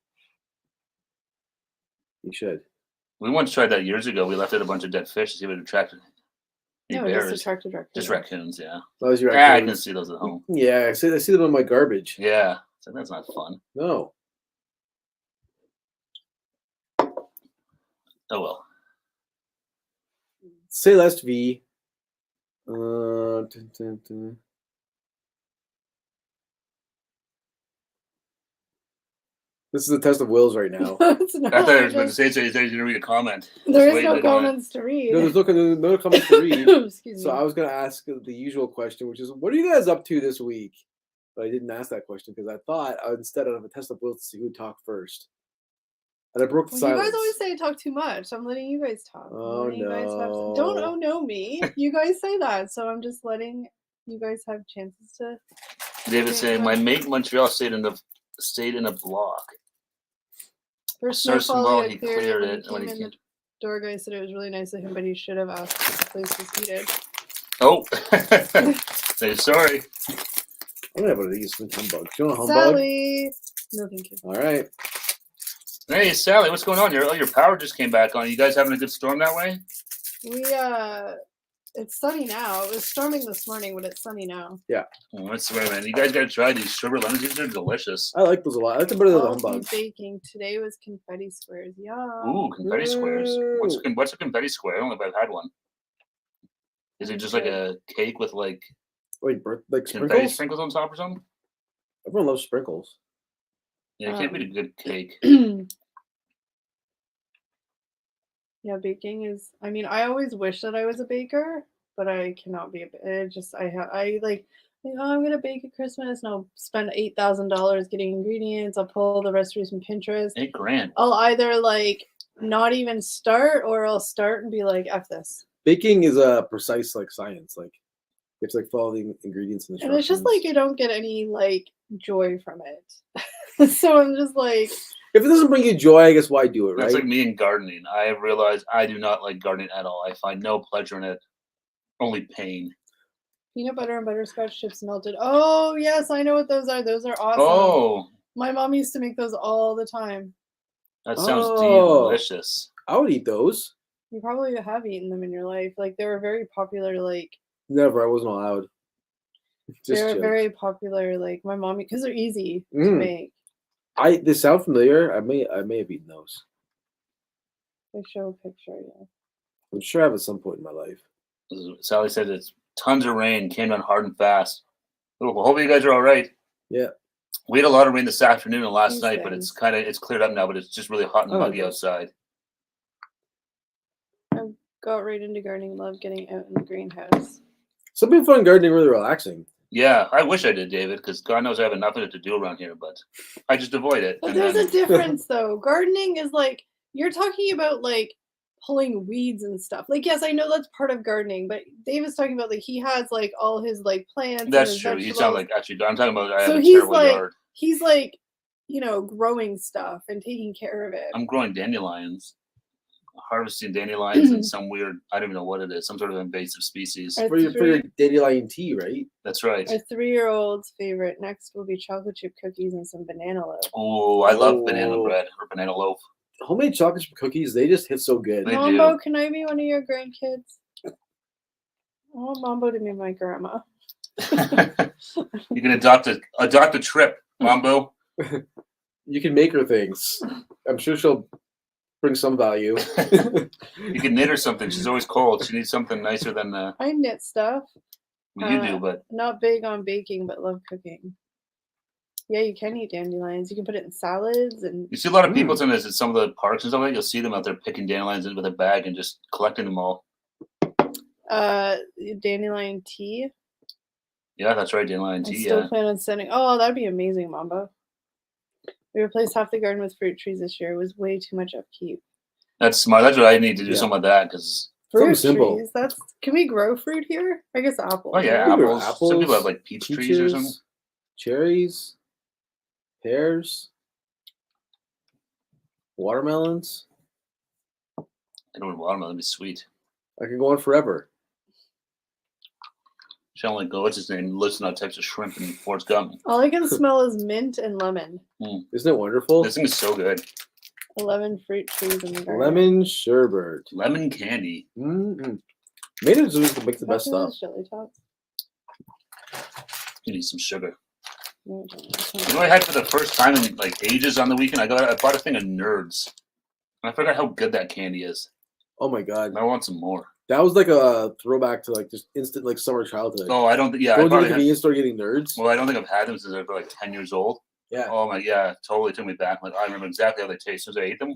you should. We once tried that years ago. We left out a bunch of dead fish to see if it attracted any No, it just bears. attracted raccoons. Just raccoons, yeah. As long as you're Yeah, I can raccoons. see those at home. Yeah, I see them in my garbage. Yeah, so that's not fun. No. Oh well. Say less V. Dun, dun, dun. This is a test of wills right now. It's not, I thought I was going to just- say so. He's going to read a comment. there Just is waiting, no I don't wanna- comments to read. No, there's no comments to read. Excuse So me. I was going to ask the usual question, which is, what are you guys up to this week? But I didn't ask that question because I thought instead I'd have a test of wills to see who would talk first. And I broke the Well, you silence. guys always say I talk too much. I'm letting you guys talk. I'm Oh, letting you guys have no. don't oh no me. You guys say that, so I'm just letting you guys have chances to. David saying, my mate in Montreal stayed in a block. First Searched snowfall, the wall, he he cleared cleared it. it When when he he came in, the door guy said it was really nice of him, but he should have asked if the place was heated. Oh, say sorry. I'm going to have one of these with humbug. Do you want a humbug? Sally, no thank you. All right. Hey, Sally, what's going on? Your power just came back on. You guys having a good storm that way? It's sunny now. It was storming this morning, but it's sunny now. Oh, I swear, man. You guys got to try these sherbet lemons. These are delicious. I like those a lot. I like them better than the Faulty humbug. baking. Today was confetti squares. Yeah. Ooh, confetti squares. What's a confetti square? I don't know if I've had one. Is it just like a cake with like Like confetti sprinkles? sprinkles on top or something? Everyone loves sprinkles. Yeah, it can't be a good cake. Yeah, baking is. I mean, I always wish that I was a baker, but I cannot be. I like. Oh, I'm gonna bake at Christmas, and I'll spend $8,000 getting ingredients. I'll pull the recipes from Pinterest. $8,000. I'll either like not even start, or I'll start and be like, "F this." Baking is a precise like science. Like you have to like follow the ingredients and And instructions. it's just like I don't get any like joy from it. So I'm just like, if it doesn't bring you joy, I guess why do it, right? That's like me in gardening. I have realized I do not like gardening at all. I find no pleasure in it, only pain. peanut butter and butterscotch chips melted. Oh yes, I know what those are. Those are awesome. Oh, My mom used to make those all the time. that sounds Oh. delicious. I would eat those. You probably have eaten them in your life. Like they were very popular. Like Never. I wasn't allowed. they were jokes. very popular. Like my mom, because they're easy to Mm. make. They sound familiar. I may have eaten those. They show a picture. Yeah. I'm sure I have at some point in my life. Sally said it's tons of rain, came down hard and fast. Well, hopefully you guys are all right. Yeah. We had a lot of rain this afternoon and last These night, but things. it's cleared up now. But it's just really hot and I like muggy those. outside. I got right into gardening. Love getting out in the greenhouse. Some people find gardening really relaxing. Yeah, I wish I did, David, because God knows I have enough of it to do around here, but I just avoid it. But and there's then- a difference though. Gardening is like you're talking about like pulling weeds and stuff. Like yes, I know that's part of gardening, but Dave is talking about like he has like all his like plants. That's and his true. You vegetables. sound like actually. I'm talking about. I have So a he's terrible like yard. he's like growing stuff and taking care of it. I'm growing dandelions, harvesting dandelions and some weird. I don't even know what it is. Some sort of invasive species. Our For your dandelion tea, right? That's right. Our 3-year-old's favorite next will be chocolate chip cookies and some banana loaf. Oh, I love banana Oh. bread or banana loaf. Homemade chocolate chip cookies, they just hit so good. They Mombo, do. can I be one of your grandkids? I want Mombo to be my grandma. You can adopt a trip, Mombo. You can make her things. I'm sure she'll bring some value. You can knit her something. She's always cold. She needs something nicer than I knit stuff. you do. But Not big on baking, but love cooking. Yeah, you can eat dandelions. You can put it in salads and you see a lot of people sometimes at some of the parks and stuff like that. You'll see them out there picking dandelions with a bag and just collecting them all. dandelion tea. Yeah, that's right, dandelion I tea. still Yeah, plan on sending. Oh, that'd be amazing, Mambo. We replaced half the garden with fruit trees this year. It was way too much upkeep. that's smart. That's what I need to do. Yeah. Something like that because. Fruit simple. trees. Can we grow fruit here? I guess apples. Oh yeah, We can grow apples. Some people have like peach trees or something. cherries, pears, watermelons. I don't want watermelon. That'd be sweet. I could go on forever. Shall only go. What's his name? Listen on types of shrimp and Forrest Gump. All I can smell is mint and lemon. Isn't it wonderful? This thing is so good. 11 fruit trees in the garden. Lemon sherbet. Lemon candy. Mm-hmm. Tomatoes just make the best stuff. Jelly tots. You need some sugar. No, I don't. You know what I had for the first time in like ages on the weekend? I bought a thing of Nerds. And I forgot how good that candy is. Oh my god, And I want some more. that was like a throwback to like just instant like summer childhood. Oh, I don't think. Yeah, I Going to the probably. convenience store getting Nerds. Well, I don't think I've had them since I was like 10 years old. Yeah, Oh my, yeah, totally took me back. Like I remember exactly how they taste. As soon as I ate them,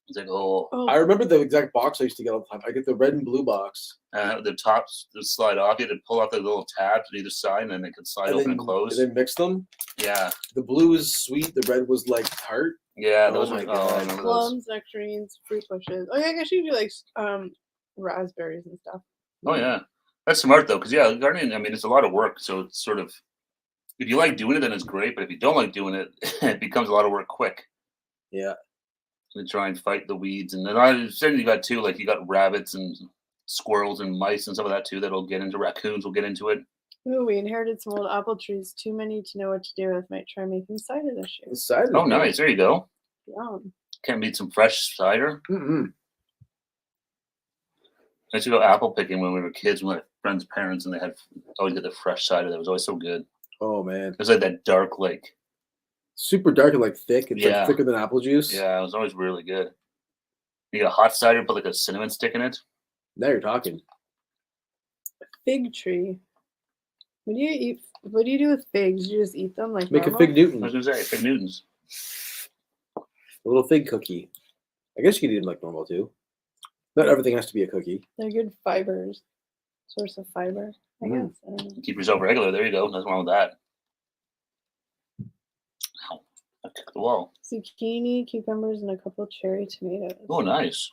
it's like Oh, I remember the exact box I used to get all the time. I get the red and blue box, the tops would slide off. You had to pull out the little tabs on either side, and then they could slide open and close. and then mix them. Yeah, The blue was sweet. The red was like tart. yeah, Oh those my were. God. Oh, I remember those. plums, nectarines, fruit bushes. Oh yeah, I guess you do like raspberries and stuff. Oh yeah, that's smart though, because yeah, gardening. I mean, it's a lot of work. So it's sort of, if you like doing it, then it's great. But if you don't like doing it, it becomes a lot of work quick. Yeah. To try and fight the weeds, and then I said you got too, like you got rabbits and squirrels and mice and some of that too. That'll get into raccoons. Will get into it. Ooh, we inherited some old apple trees. Too many to know what to do with. Might try making cider this year. Cider. Oh, nice. There you go. Yum. Can't beat some fresh cider. Mm-hmm. I used to go apple picking when we were kids with my friends' parents, and they had always get the fresh cider. That was always so good. Oh man, It was like that dark, like super dark and like thick. It's Yeah. like thicker than apple juice. yeah, it was always really good. You get a hot cider, put like a cinnamon stick in it. Now you're talking. fig tree. What do you eat? What do you do with figs? You just eat them like Make normal? a fig I Newton, was gonna say Fig Newtons. a little fig cookie. I guess you could eat them like normal too. Not everything has to be a cookie. They're good fibers. Source of fiber, I Mm. guess. I don't know. Keep yourself regular. There you go. Nothing wrong with that. Ow. I kicked the wall. Zucchini, cucumbers, and a couple cherry tomatoes. Oh, nice.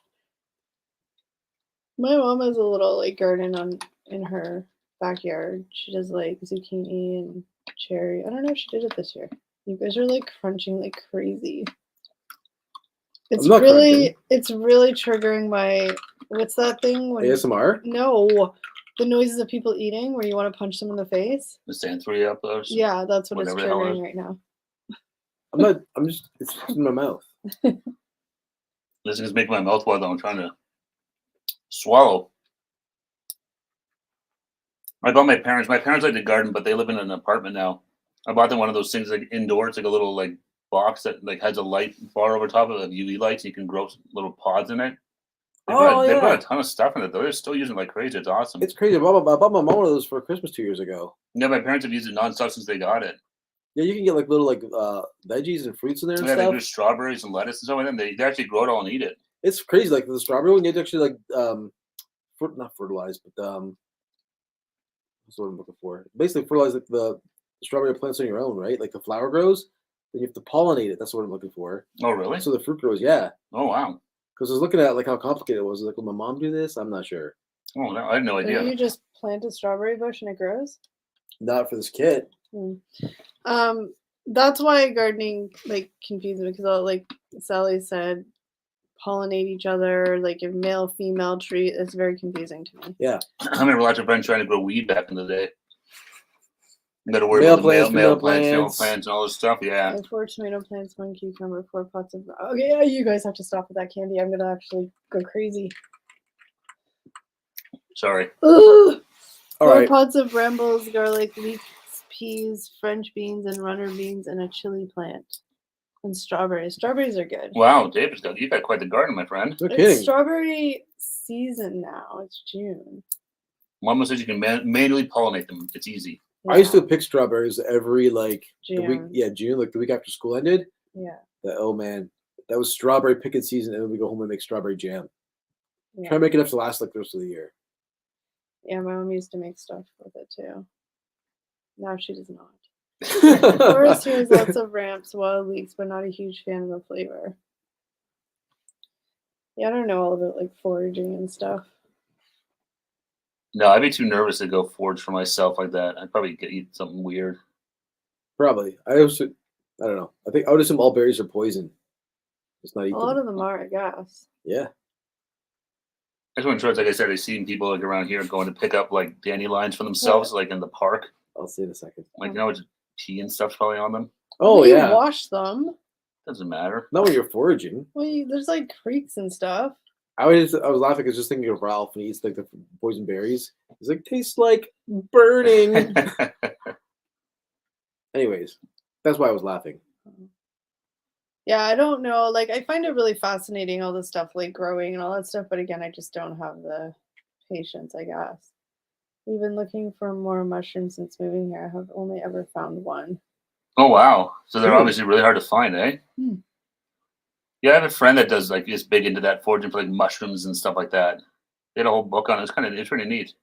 My mom has a little like garden in her backyard. She does like zucchini and cherry. I don't know if she did it this year. You guys are like crunching like crazy. It's I'm not really triggering my what's that thing when ASMR? no the noises of people eating where you want to punch them in the face. The stand 3 up there. Yeah, that's what it's Whatever the hell it triggering is. right now. It's in my mouth. This is making my mouth water. I'm trying to swallow. I bought my parents like to garden, but they live in an apartment now. I bought them one of those things like indoors, like a little like box that like has a light bar over top of it, UV lights. You can grow little pods in it. They put a ton of stuff in it though. They're still using it like crazy. It's awesome. It's crazy. I bought my mom one of those for Christmas 2 years ago. Yeah, my parents have used it nonstop since they got it. Yeah, you can get like little like veggies and fruits in there and Yeah, they stuff. do strawberries and lettuce and stuff like that. They actually grow it all and eat it. It's crazy. Like the strawberry one, you have to actually like not fertilize, but what's the word I'm looking for? Basically fertilize like the strawberry plants on your own, right? Like the flower grows, then you have to pollinate it. That's what I'm looking for. Oh, really? So the fruit grows, yeah. Oh, wow. Because I was looking at like how complicated it was. Like, will my mom do this? I'm not sure. Oh, no, I had no idea. You just plant a strawberry bush and it grows. Not for this kit. That's why gardening like confuses me because like Sally said, pollinate each other, like a male female tree. It's very confusing to me. Yeah. I remember lots of friends trying to grow weed back in the day. You got to worry Male about plants, the male female plants, female plants. plants, and all this stuff. Yeah. Like 4 tomato plants, 1 cucumber, 4 pots of. Okay, yeah, you guys have to stop with that candy. I'm gonna actually go crazy. Sorry. Ugh! All 4 right. pots of brambles, garlic, leeks, peas, French beans, and runner beans, and a chili plant. And strawberries. Strawberries are good. Wow, you've got quite the garden, my friend. No It's kidding. strawberry season now. It's June. Mama says you can manually pollinate them. It's easy. I used to pick strawberries every like the week. June. Yeah, June, like the week after school ended. Yeah. Oh man, that was strawberry picking season, and then we go home and make strawberry jam. Yeah. Try to make enough to last like the rest of the year. Yeah, my mom used to make stuff with it too. Now she does not. Forest here has lots of ramps, wild leeks, but not a huge fan of the flavor. Yeah, I don't know all about like foraging and stuff. No, I'd be too nervous to go forage for myself like that. I'd probably eat something weird. Probably. I don't know. I think I would assume all berries are poison. Just not eat A lot them. of them are, I guess. Yeah. I just want to try, like I said, I've seen people like around here going to pick up like dandelions for themselves, like in the park. I'll see in a second. Like, you know, just pee and stuff's probably on them. Oh You yeah. wash them. Doesn't matter. Not when you're foraging. Well, there's like creeks and stuff. I was laughing because just thinking of Ralph when he eats like the poison berries. He's like, tastes like burning. Anyways, that's why I was laughing. Yeah, I don't know. Like, I find it really fascinating, all this stuff, like growing and all that stuff. But again, I just don't have the patience, I guess. We've been looking for more mushrooms since moving here. I have only ever found one. Oh, wow. So they're Hmm. obviously really hard to find, eh? Hmm. Yeah, I have a friend that does like is big into that foraging for like mushrooms and stuff like that. They had a whole book on it. It's pretty neat.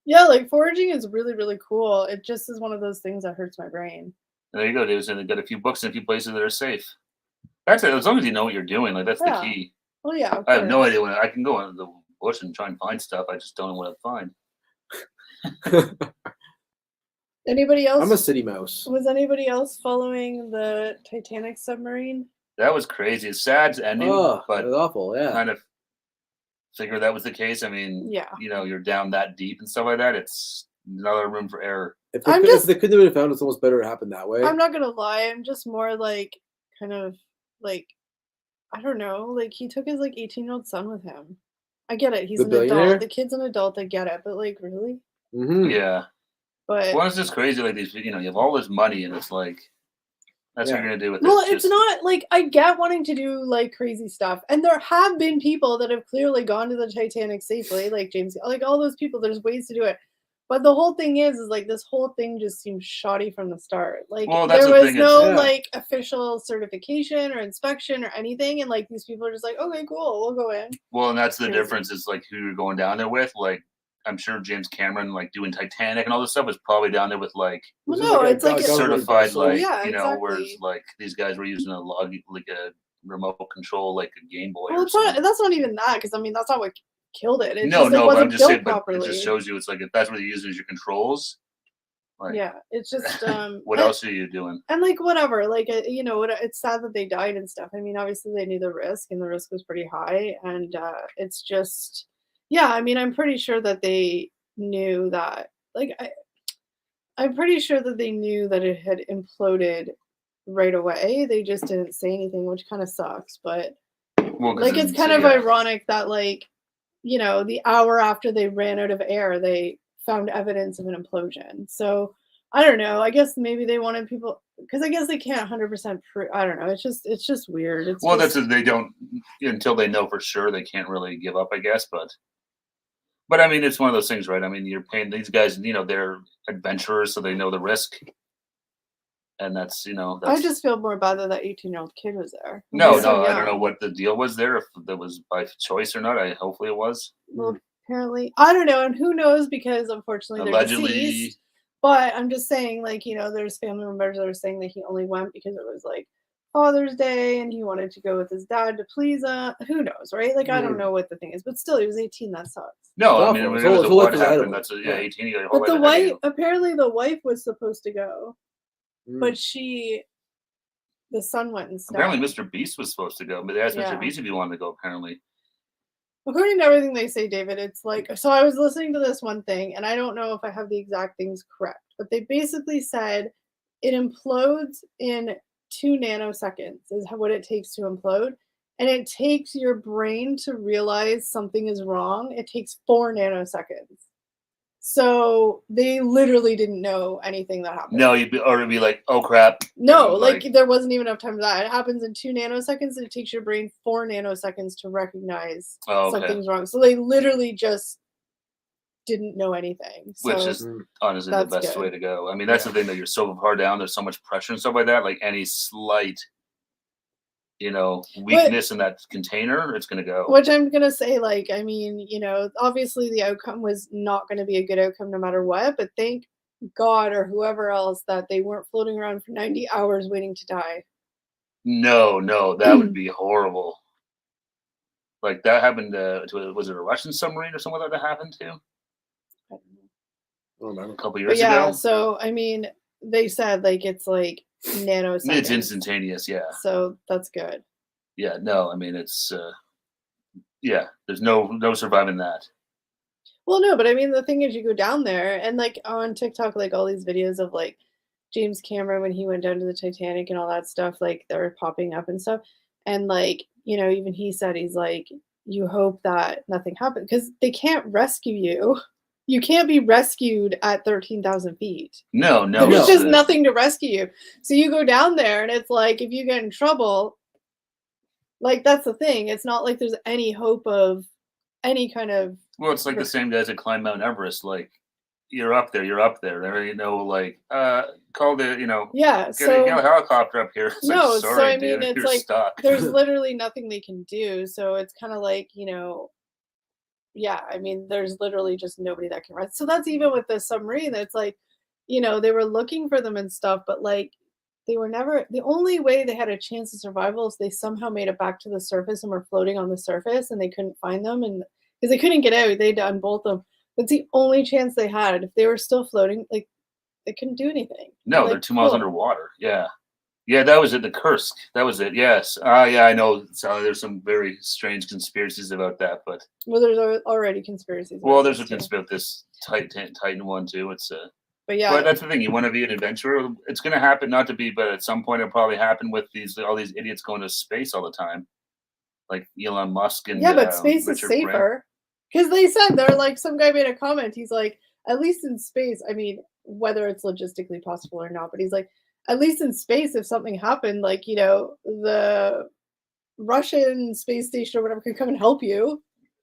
Yeah, like foraging is really, really cool. It just is one of those things that hurts my brain. There you go, Davis. And they got a few books in a few places that are safe. That's it. As long as you know what you're doing, like that's Yeah. the key. Oh yeah, of I have no course. idea when I can go into the bush and try and find stuff. I just don't know what to find. Anybody else? I'm a city mouse. Was anybody else following the Titanic submarine? That was crazy. It's sad ending, Oh, but that was awful. Yeah. kind of figure that was the case. I mean, Yeah. you know, you're down that deep and stuff like that. It's another room for error. If I'm if they couldn't have been found, it's almost better it happened that way. I'm not gonna lie. I'm just more like kind of like I don't know. Like he took his like 18-year-old son with him. I get it. He's The an billionaire? adult. The kid's an adult. I get it. But like really? Mm-hmm. Yeah. But Well, it's just crazy. Like these, you know, you have all this money, and it's like that's what Yeah. you're gonna do with well, it. it's Just- not like I get wanting to do like crazy stuff, and there have been people that have clearly gone to the Titanic safely, like James, like all those people. There's ways to do it, But the whole thing is like this whole thing just seems shoddy from the start. Like Well, that's there the was thing, no yeah. like official certification or inspection or anything, and like these people are just like, okay, cool, we'll go in. Well, and that's the Crazy. difference is like who you're going down there with. Like, I'm sure James Cameron, like doing Titanic and all this stuff, was probably down there with like Well, This is no, like a it's like government certified, vessel. like Yeah, you know, whereas exactly. like these guys were using a log, like a remote control, like a Game Boy. Well, or it's not, something. that's not even that because I mean that's not what killed it. It's No, just, it no, but I'm wasn't just built saying, but properly. it just shows you it's like if that's what you're using as your controls. Like, Yeah, it's just what else are you doing? and like whatever, like you know, it's sad that they died and stuff. I mean, obviously they knew the risk, and the risk was pretty high, and it's just, yeah. I mean, I'm pretty sure that they knew that. Like, I'm pretty sure that they knew that it had imploded right away. They just didn't say anything, which kind of sucks. But Well, 'cause like, it's kind of yeah. ironic that like, you know, the hour after they ran out of air, they found evidence of an implosion. So I don't know. I guess maybe they wanted people because I guess they can't 100% prove. I don't know. It's just weird. It's Well, just, that's they don't until they know for sure. They can't really give up, I guess. But I mean, it's one of those things, right? I mean, you're paying these guys. You know, they're adventurers, so they know the risk, and that's you know. That's, I just feel more bad that that 18-year-old kid was there. no, He's so no. I don't know young. what the deal was there. If that was by choice or not. Hopefully it was. Well, apparently, I don't know, and who knows because unfortunately they're Allegedly, deceased. But I'm just saying, like, you know, there's family members that are saying that he only went because it was like Father's Day and he wanted to go with his dad to please who knows, right? Like, I don't know what the thing is, but still, he was 18. That sucks. no. It's I mean, awful. when His it was whole a life what is ahead of happened. him. That's a, Yeah. 18. You got your whole But the life ahead of wife, you. apparently, the wife was supposed to go, Mm. but the son went instead. Apparently, Mr. Beast was supposed to go, but they asked Yeah. Mr. Beast if he wanted to go. Apparently, According to everything they say, David, it's like, so I was listening to this one thing, and I don't know if I have the exact things correct, but they basically said it implodes in 2 nanoseconds is what it takes to implode. And it takes your brain to realize something is wrong. It takes 4 nanoseconds. So they literally didn't know anything that happened. no, it'd be like, oh crap. No, And, like there wasn't even enough time for that. It happens in 2 nanoseconds, and it takes your brain 4 nanoseconds to recognize Oh, okay. something's wrong. So they literally just didn't know anything. So Which is honestly the that's best good. way to go. I mean, that's the thing that you're so far down. There's so much pressure and stuff like that. Like any slight, you know, weakness in that container, it's gonna go. which I'm gonna say, like, I mean, you know, obviously the outcome was not gonna be a good outcome no matter what, but thank God or whoever else that they weren't floating around for 90 hours waiting to die. No, that would be horrible. Like that happened to was it a Russian submarine or something like that happened to I don't remember. a couple But years yeah, ago? so I mean, they said like it's like nanoseconds. It's instantaneous, yeah. So that's good. Yeah, no, I mean it's yeah, there's no surviving that. Well, no, but I mean, the thing is, you go down there and like on TikTok, like all these videos of like James Cameron when he went down to the Titanic and all that stuff, like they're popping up and stuff. And like, you know, even he said, he's like, you hope that nothing happens because they can't rescue you. You can't be rescued at 13,000 feet. No, There's it's just nothing to rescue you. So you go down there and it's like, if you get in trouble, like that's the thing. It's not like there's any hope of any kind of. Well, it's like the same guys that climb Mount Everest. Like, you're up there. There ain't no like, call the, you know, Yeah. get So a helicopter up here. It's no. like, sorry, So I mean, dude, it's you're like stuck. there's literally nothing they can do. So it's kind of like, you know, yeah. I mean, there's literally just nobody that can rescue. So that's even with the submarine. It's like, you know, they were looking for them and stuff, but like they were never. The only way they had a chance of survival is they somehow made it back to the surface and were floating on the surface, and they couldn't find them, and because they couldn't get out, they'd unbolt them. That's the only chance they had. If they were still floating, like they couldn't do anything. No, Like, they're 2 miles cool. underwater. Yeah. Yeah, that was it. The Kursk. That was it. Yes. Yeah, I know. So there's some very strange conspiracies about that, but Well, there's already conspiracies. well, about there's a this, too. conspiracy this Titan one too. It's But yeah, but that's the thing. You want to be an adventurer. It's going to happen, not to be, but at some point it'll probably happen with all these idiots going to space all the time, like Elon Musk and yeah, but space Richard is Branson. safer because they said they're like some guy made a comment. He's like, at least in space. I mean, whether it's logistically possible or not, but he's like, at least in space, if something happened, like you know, the Russian space station or whatever could come and help you.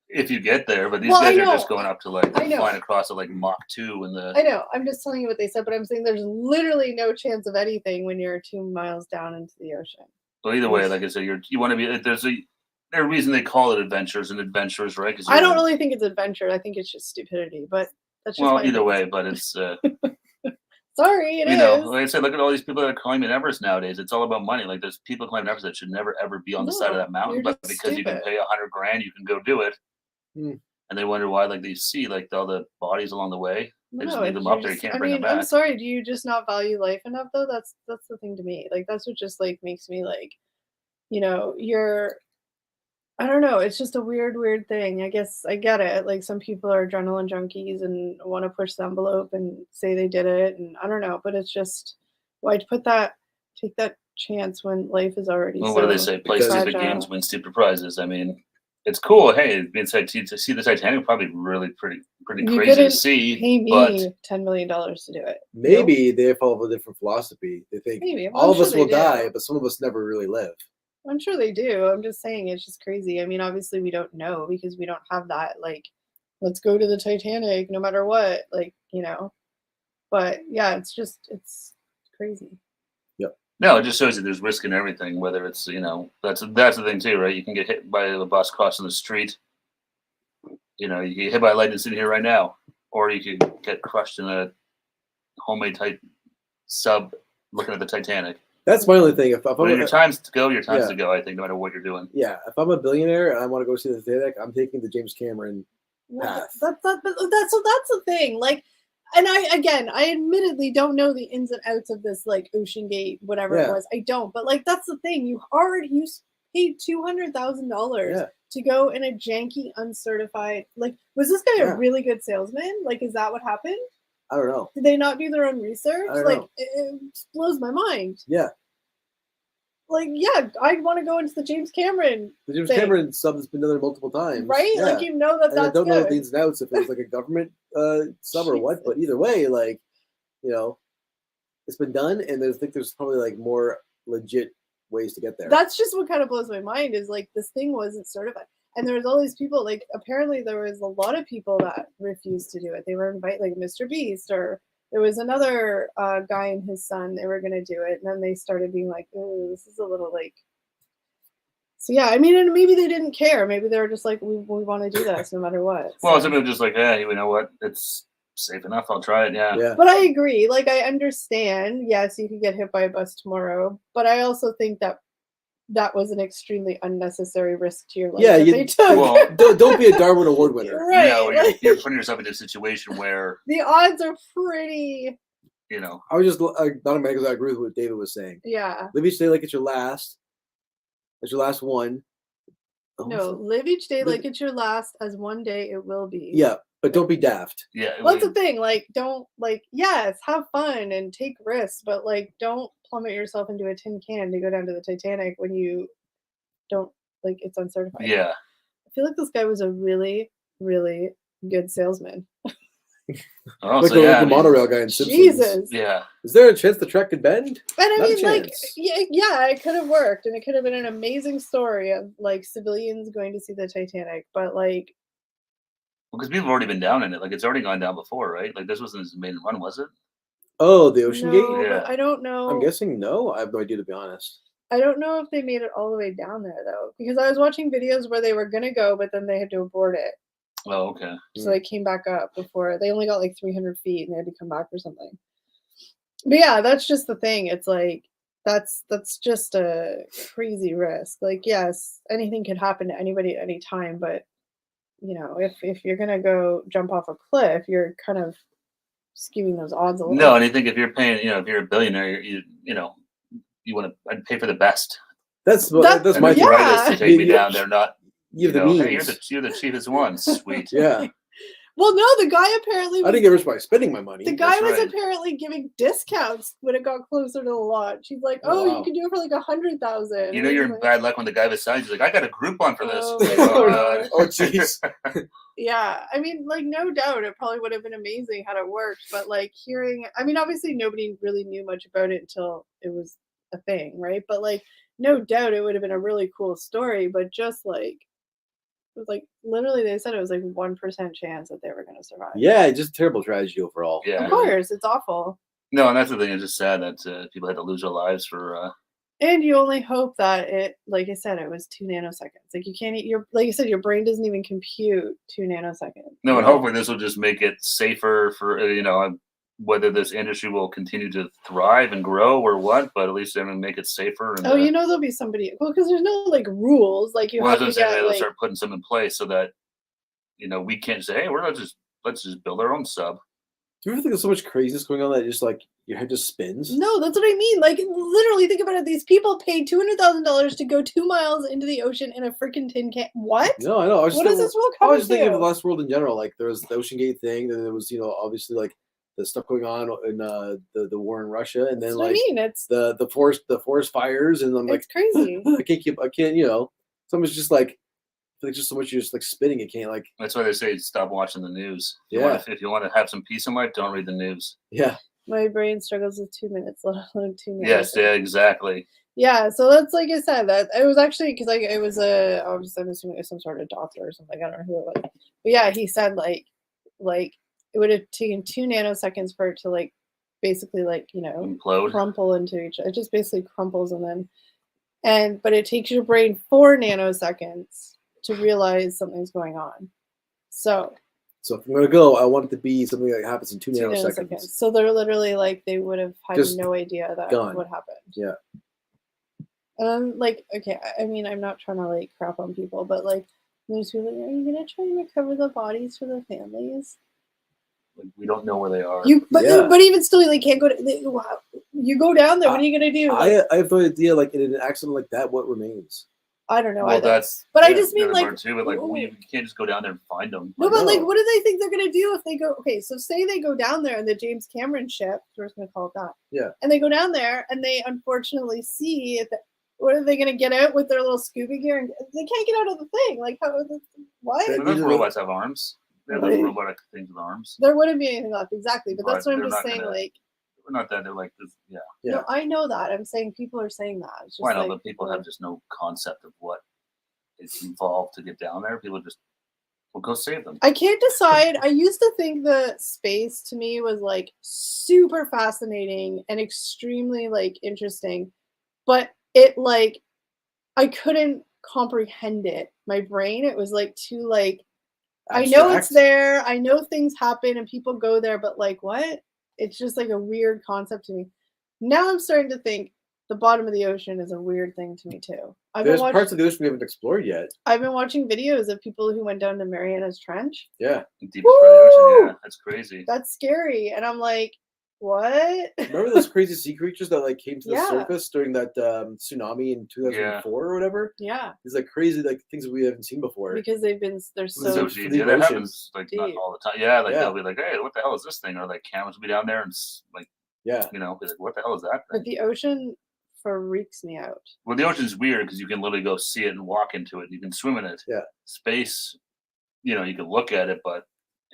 if you get there, but these Well, I guys are know. just going up to like I know. flying across at like Mach 2 in the. I know. I'm just telling you what they said, but I'm saying there's literally no chance of anything when you're 2 miles down into the ocean. Well, either way, like I said, you want to be. There's a reason they call it adventures and adventures, right? I don't really think it's adventure. I think it's just stupidity. But that's just well, either way, but it's. Sorry, it you is. know, like I said, look at all these people that are climbing Everest nowadays. It's all about money. Like there's people climbing Everest that should never ever be on the side of that mountain, but because you can pay $100,000, you can go do it. And they wonder why, like they see like all the bodies along the way. They just leave them up there. You can't bring them back. I'm sorry. Do you just not value life enough though? That's the thing to me. Like that's what just like makes me like, I don't know. It's just a weird thing. I guess I get it. Like some people are adrenaline junkies and want to push the envelope and say they did it. And I don't know, but it's just why take that chance when life is already. Well, what do they say? Play stupid games, win stupid prizes. I mean, it's cool. Hey, being said to see the Titanic, probably really pretty crazy to see. Pay me $10 million to do it. Maybe they follow a different philosophy. They think all of us will die, but some of us never really live. I'm sure they do. I'm just saying it's just crazy. I mean, obviously we don't know because we don't have that, like, let's go to the Titanic no matter what, like, But yeah, it's crazy. Yep. No, it just shows you there's risk in everything, whether it's, that's the thing too, right? You can get hit by a bus crossing the street. You get hit by lightning sitting here right now. Or you could get crushed in a homemade type sub looking at the Titanic. That's my only thing. If your time's to go, to go, I think, no matter what you're doing. Yeah, if I'm a billionaire and I want to go see the Titanic, I'm taking the James Cameron path. That's the thing. Like, and I admittedly don't know the ins and outs of this, like, Ocean Gate, whatever it was. I don't. But, like, that's the thing. You paid $200,000 to go in a janky, uncertified, like, was this guy a really good salesman? Like, is that what happened? I don't know. Did they not do their own research? Like, it blows my mind. Yeah. Like, yeah, I want to go into the James Cameron. The James Cameron sub has been done there multiple times. Right? Yeah. Like, that's I don't know the ins and outs if it was like a government sub or what, but either way, like, it's been done, and there's probably like more legit ways to get there. That's just what kind of blows my mind is like this thing wasn't certified. And there was all these people, like, apparently there was a lot of people that refused to do it. They were invited, like Mr. Beast, or there was another guy and his son, they were going to do it. And then they started being like, oh, this is a little like. So, yeah, I mean, and maybe they didn't care. Maybe they were just like, we want to do this no matter what. Well, some people just like, hey, you know what? It's safe enough. I'll try it. Yeah. But I agree. Like, I understand. Yes, you could get hit by a bus tomorrow. But I also think that was an extremely unnecessary risk to your life. Yeah, they took. Well, don't be a Darwin Award winner. Right. You're putting yourself in a situation where the odds are pretty. I was just not because I agree with what David was saying. Yeah. Live each day like it's your last. It's your last one. No, live each day like it's your last, as one day it will be. Yeah, but don't be daft. Yeah. Well, that's the thing. Like, don't yes, have fun and take risks, but like, don't plummet yourself into a tin can to go down to the Titanic when you don't it's uncertified. Yeah. I feel like this guy was a really, really good salesman. Like the monorail guy in Simpsons. Jesus. Yeah. Is there a chance the track could bend? And I mean, like, yeah, it could have worked, and it could have been an amazing story of like civilians going to see the Titanic, but like. Because people have already been down in it. Like, it's already gone down before, right? Like, this wasn't his main run, was it? Oh, the Ocean Gate? Yeah. I don't know. I'm guessing no. I have no idea, to be honest. I don't know if they made it all the way down there, though. Because I was watching videos where they were going to go, but then they had to abort it. Oh, okay. So they came back up before. They only got like 300 feet and they had to come back or something. But yeah, that's just the thing. It's like, that's just a crazy risk. Like, yes, anything could happen to anybody at any time, but if you're gonna go jump off a cliff, you're kind of skewing those odds a little. No, and I think if you're paying, if you're a billionaire, you want to. I'd pay for the best. That's my thing. To take me down. They're not. You have the means. Hey, you're the cheapest one. Sweet. Yeah. Well, no, the guy apparently. I didn't get rich by spending my money. The guy was apparently giving discounts when it got closer to the launch. He's like, you can do it for like 100,000. You're in bad luck when the guy beside you's like, I got a Groupon for this. Oh, jeez. Yeah, I mean, like, no doubt it probably would have been amazing had it worked, but like obviously nobody really knew much about it until it was a thing, right? But like, no doubt it would have been a really cool story, but just like, was like literally they said it was like 1% chance that they were going to survive. Yeah, just terrible tragedy overall. Yeah, Of course, it's awful. No, and that's the thing. It's just sad that people had to lose their lives for. And you only hope that it, like I said, it was 2 nanoseconds. Like you can't, like you said, your brain doesn't even compute 2 nanoseconds. No, and hopefully this will just make it safer for whether this industry will continue to thrive and grow or what. But at least they're gonna make it safer. And, there'll be somebody. Well, because there's no like rules. Like you have to get they'll like. start putting some in place so that we can't say, hey, let's just build our own sub. Do you ever think there's so much craziness going on that just like your head just spins? No, that's what I mean. Like literally, think about it. These people paid $200,000 to go 2 miles into the ocean in a freaking tin can. What? No, I know. What does this world I come was just thinking of to? the last world in general. Like there was the Ocean Gate thing, then there was obviously like the stuff going on in the war in Russia, and then That's what I mean. It's the forest fires, and I'm like, it's crazy. I can't. Someone's just like. I feel like just so much you're just like spinning. It can't like. That's why they say stop watching the news. If you want to have some peace in life, don't read the news. Yeah. My brain struggles with 2 minutes, let alone 2 minutes. Yes, yeah, exactly. Yeah, so that's like I said, that it was actually because it was I'm assuming it was some sort of doctor or something. I don't know who it was, but yeah, he said like it would have taken 2 nanoseconds for it to like basically like Implode. crumple into each other. It just basically crumples but it takes your brain 4 nanoseconds to realize something's going on. So if I'm gonna go, I want it to be something that happens in 2 nanoseconds. So they're literally like they would have had Just no idea that gone. what happened. Yeah. Like, okay, I mean, I'm not trying to like crap on people, but like, there's people like, are you gonna try and recover the bodies for the families? Like, we don't know where they are. But even still, they can't go. You go down there. What are you gonna do? I have no idea. Like in an accident like that, what remains? I don't know. Well, that's. But I just mean like. Too, but like, you can't just go down there and find them. No, but like, what do they think they're gonna do if they go? Okay, so say they go down there in the James Cameron ship. We're just gonna call it that. Yeah. And they go down there, and they unfortunately see that. What are they gonna get out with their little scuba gear? And they can't get out of the thing. Like how? What? Those robots have arms. They have those robotic things with arms. There wouldn't be anything left exactly, but that's what I'm just saying. Like. Not that they're like this. Yeah. No, I know that. I'm saying people are saying that. It's just I know, but people have just no concept of what is involved to get down there. People just will go save them. I can't decide. I used to think the space to me was like super fascinating and extremely like interesting, but it like I couldn't comprehend it. My brain, it was like too like abstract. I know it's there. I know things happen and people go there, but like what? It's just like a weird concept to me. Now I'm starting to think the bottom of the ocean is a weird thing to me too. There's parts of the ocean we haven't explored yet. I've been watching videos of people who went down to Mariana's Trench. Yeah. Deepest part of the ocean, yeah. That's crazy. That's scary. And I'm like, what? Remember those crazy sea creatures that like came to the surface during that tsunami in 2004 or whatever? Yeah. These like crazy like things that we haven't seen before. Because they're so deep. Yeah, that happens like not all the time. Yeah, like they'll be like, hey, what the hell is this thing? Or like cameras will be down there and like be like, what the hell is that thing? But the ocean freaks me out. Well, the ocean's weird because you can literally go see it and walk into it. You can swim in it. Yeah. Space, you can look at it, but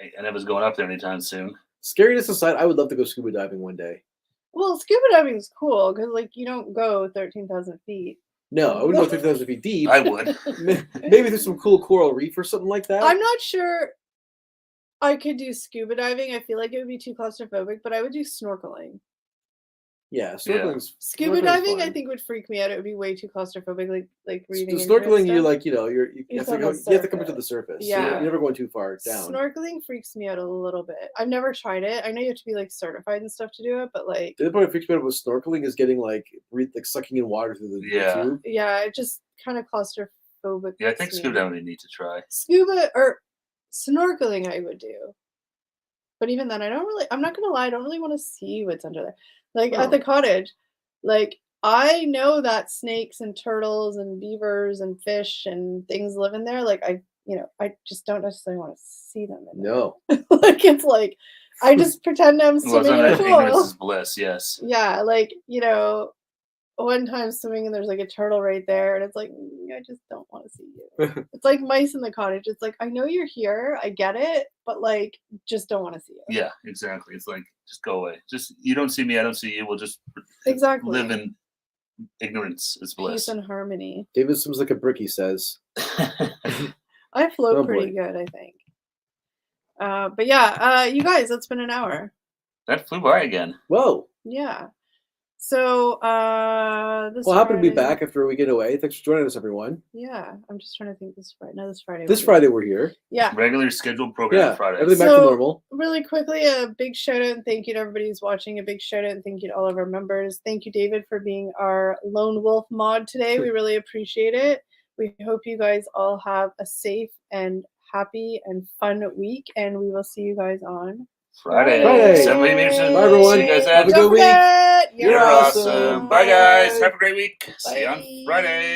I never was going up there anytime soon. Scariness aside, I would love to go scuba diving one day. Well, scuba diving is cool because, like, you don't go 13,000 feet. No, I wouldn't go 13,000 feet deep. I would. Maybe there's some cool coral reef or something like that. I'm not sure I could do scuba diving. I feel like it would be too claustrophobic, but I would do snorkeling. Yeah, scuba diving I think would freak me out. It would be way too claustrophobic, like reading. Snorkeling, you're like, you have to come to the surface. Yeah, you're never going too far down. Snorkeling freaks me out a little bit. I've never tried it. I know you have to be like certified and stuff to do it, but like the other part that freaks me out with snorkeling is getting like sucking in water through the tube. Yeah, it just kind of claustrophobic. Yeah, I think scuba diving we need to try. Scuba or snorkeling I would do. But even then, I'm not going to lie, I don't really want to see what's under there. Like at the cottage, like I know that snakes and turtles and beavers and fish and things live in there. Like I just don't necessarily want to see them in there. No. Like it's like, I just pretend I'm swimming in a pool. Ignorance is bliss, yes. Yeah, like, one time swimming and there's like a turtle right there and it's like I just don't want to see you. It's like mice in the cottage. It's like I know you're here, I get it, but like just don't want to see you. Yeah, exactly. It's like just go away. Just you don't see me, I don't see you. We'll just live in ignorance is bliss. Peace and harmony. David swims like a brick, he says. I float Oh, pretty boy. good, I think. But yeah, you guys, that's been an hour. That flew by again. Whoa. Yeah. So this Well, happy to be Friday- back after a weekend away. Thanks for joining us, everyone. Yeah, I'm just trying to think this Friday. No, this Friday. This we're Friday we're here. good. Yeah. Regular scheduled program Yeah, Friday. everything back to normal. Really quickly, a big shout out and thank you to everybody who's watching. A big shout out and thank you to all of our members. Thank you, David, for being our lone wolf mod today. We really appreciate it. We hope you guys all have a safe and happy and fun week, and we will see you guys on Friday. Friday. 7 million. Bye, everyone. See you guys Have then. a good week. forget, You're You're awesome. awesome. Bye, guys. Bye. Have a great week. See you on Bye. Friday.